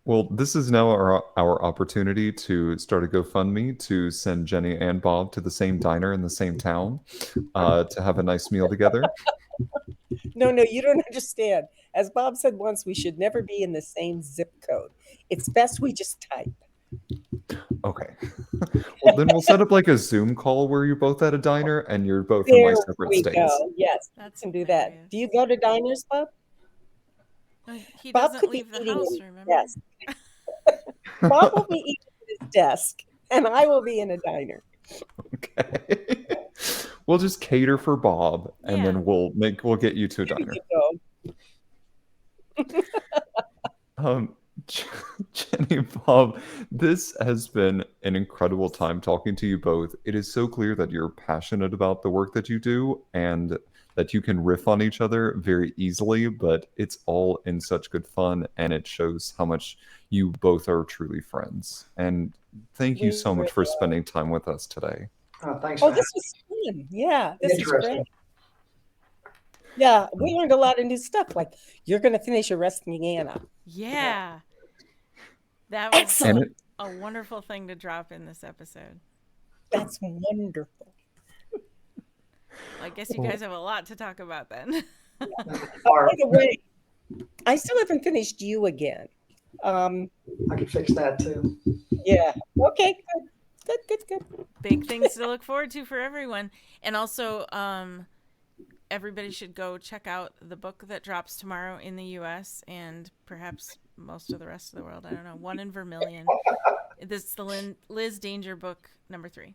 A: Well, this is now our opportunity to start a GoFundMe to send Jenny and Bob to the same diner in the same town to have a nice meal together.
C: No, you don't understand. As Bob said once, we should never be in the same zip code. It's best we just type.
A: Okay. Well, then we'll set up like a Zoom call where you're both at a diner and you're both in my separate states.
C: Go. Yes, that's can do that. Hilarious. Do you go to diners, Bob?
B: He doesn't leave the house, remember?
C: Yes. Bob will be eating at his desk, and I will be in a diner.
A: Okay. We'll just cater for Bob, and then we'll get you to a diner. Jenny, Bob, this has been an incredible time talking to you both. It is so clear that you're passionate about the work that you do and that you can riff on each other very easily, but it's all in such good fun, and it shows how much you both are truly friends. And thank you so much for spending time with us today.
D: Oh, thanks.
C: Oh, this was fun. Yeah, this is great. Yeah, we learned a lot of new stuff. Like, you're going to finish arresting Anna.
B: Yeah. That was excellent. A wonderful thing to drop in this episode.
C: That's wonderful.
B: I guess you guys have a lot to talk about then.
C: By the way, I still haven't finished You Again.
D: I can fix that too.
C: Yeah. Okay, good.
B: Big things to look forward to for everyone. And also, everybody should go check out the book that drops tomorrow in the U.S. and perhaps most of the rest of the world. I don't know. One in Vermilion. This is the Liz Danger book #3.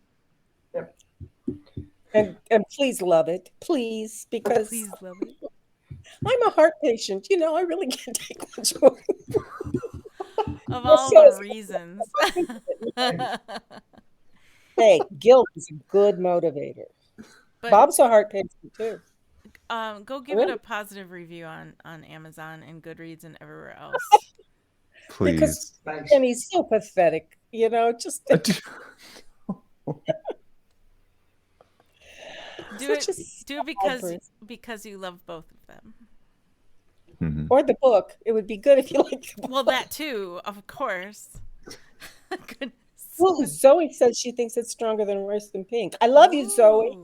D: Yep.
C: And please love it, please, because
B: Please love it.
C: I'm a heart patient. You know, I really can't take much more.
B: Of all the reasons.
C: Hey, guilt is a good motivator.
B: But
C: Bob's a heart patient too.
B: go give it a positive review on Amazon and Goodreads and everywhere else.
A: Please.
C: Because
D: Thanks.
C: and he's so pathetic, you know, just
B: Do
C: such
B: it
C: person.
B: because you love both of them.
A: Mhm.
C: Or the book. It would be good if you liked the book.
B: Well, that too, of course. Goodness.
C: Well, Zoe says she thinks it's stronger than Worse Than Pink. I love you, Zoe.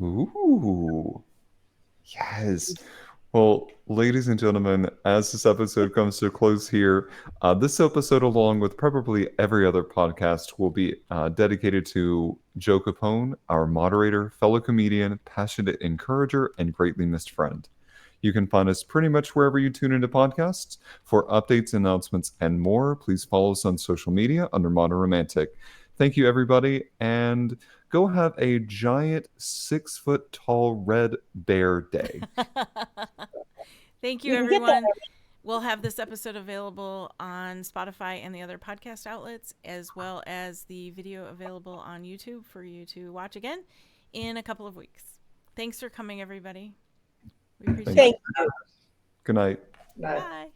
B: Ooh.
A: Ooh. Yes. Well, ladies and gentlemen, as this episode comes to a close here, this episode, along with probably every other podcast, will be dedicated to Joe Capone, our moderator, fellow comedian, passionate encourager, and greatly missed friend. You can find us pretty much wherever you tune into podcasts. For updates, announcements, and more, please follow us on social media under Modern Romantic. Thank you, everybody, and go have a giant 6-foot-tall red bear day.
B: Thank you,
C: You can get that.
B: everyone. We'll have this episode available on Spotify and the other podcast outlets, as well as the video available on YouTube for you to watch again in a couple of weeks. Thanks for coming, everybody. We appreciate
C: Thank
B: it.
C: you.
A: Good night.
D: Night.
B: Bye.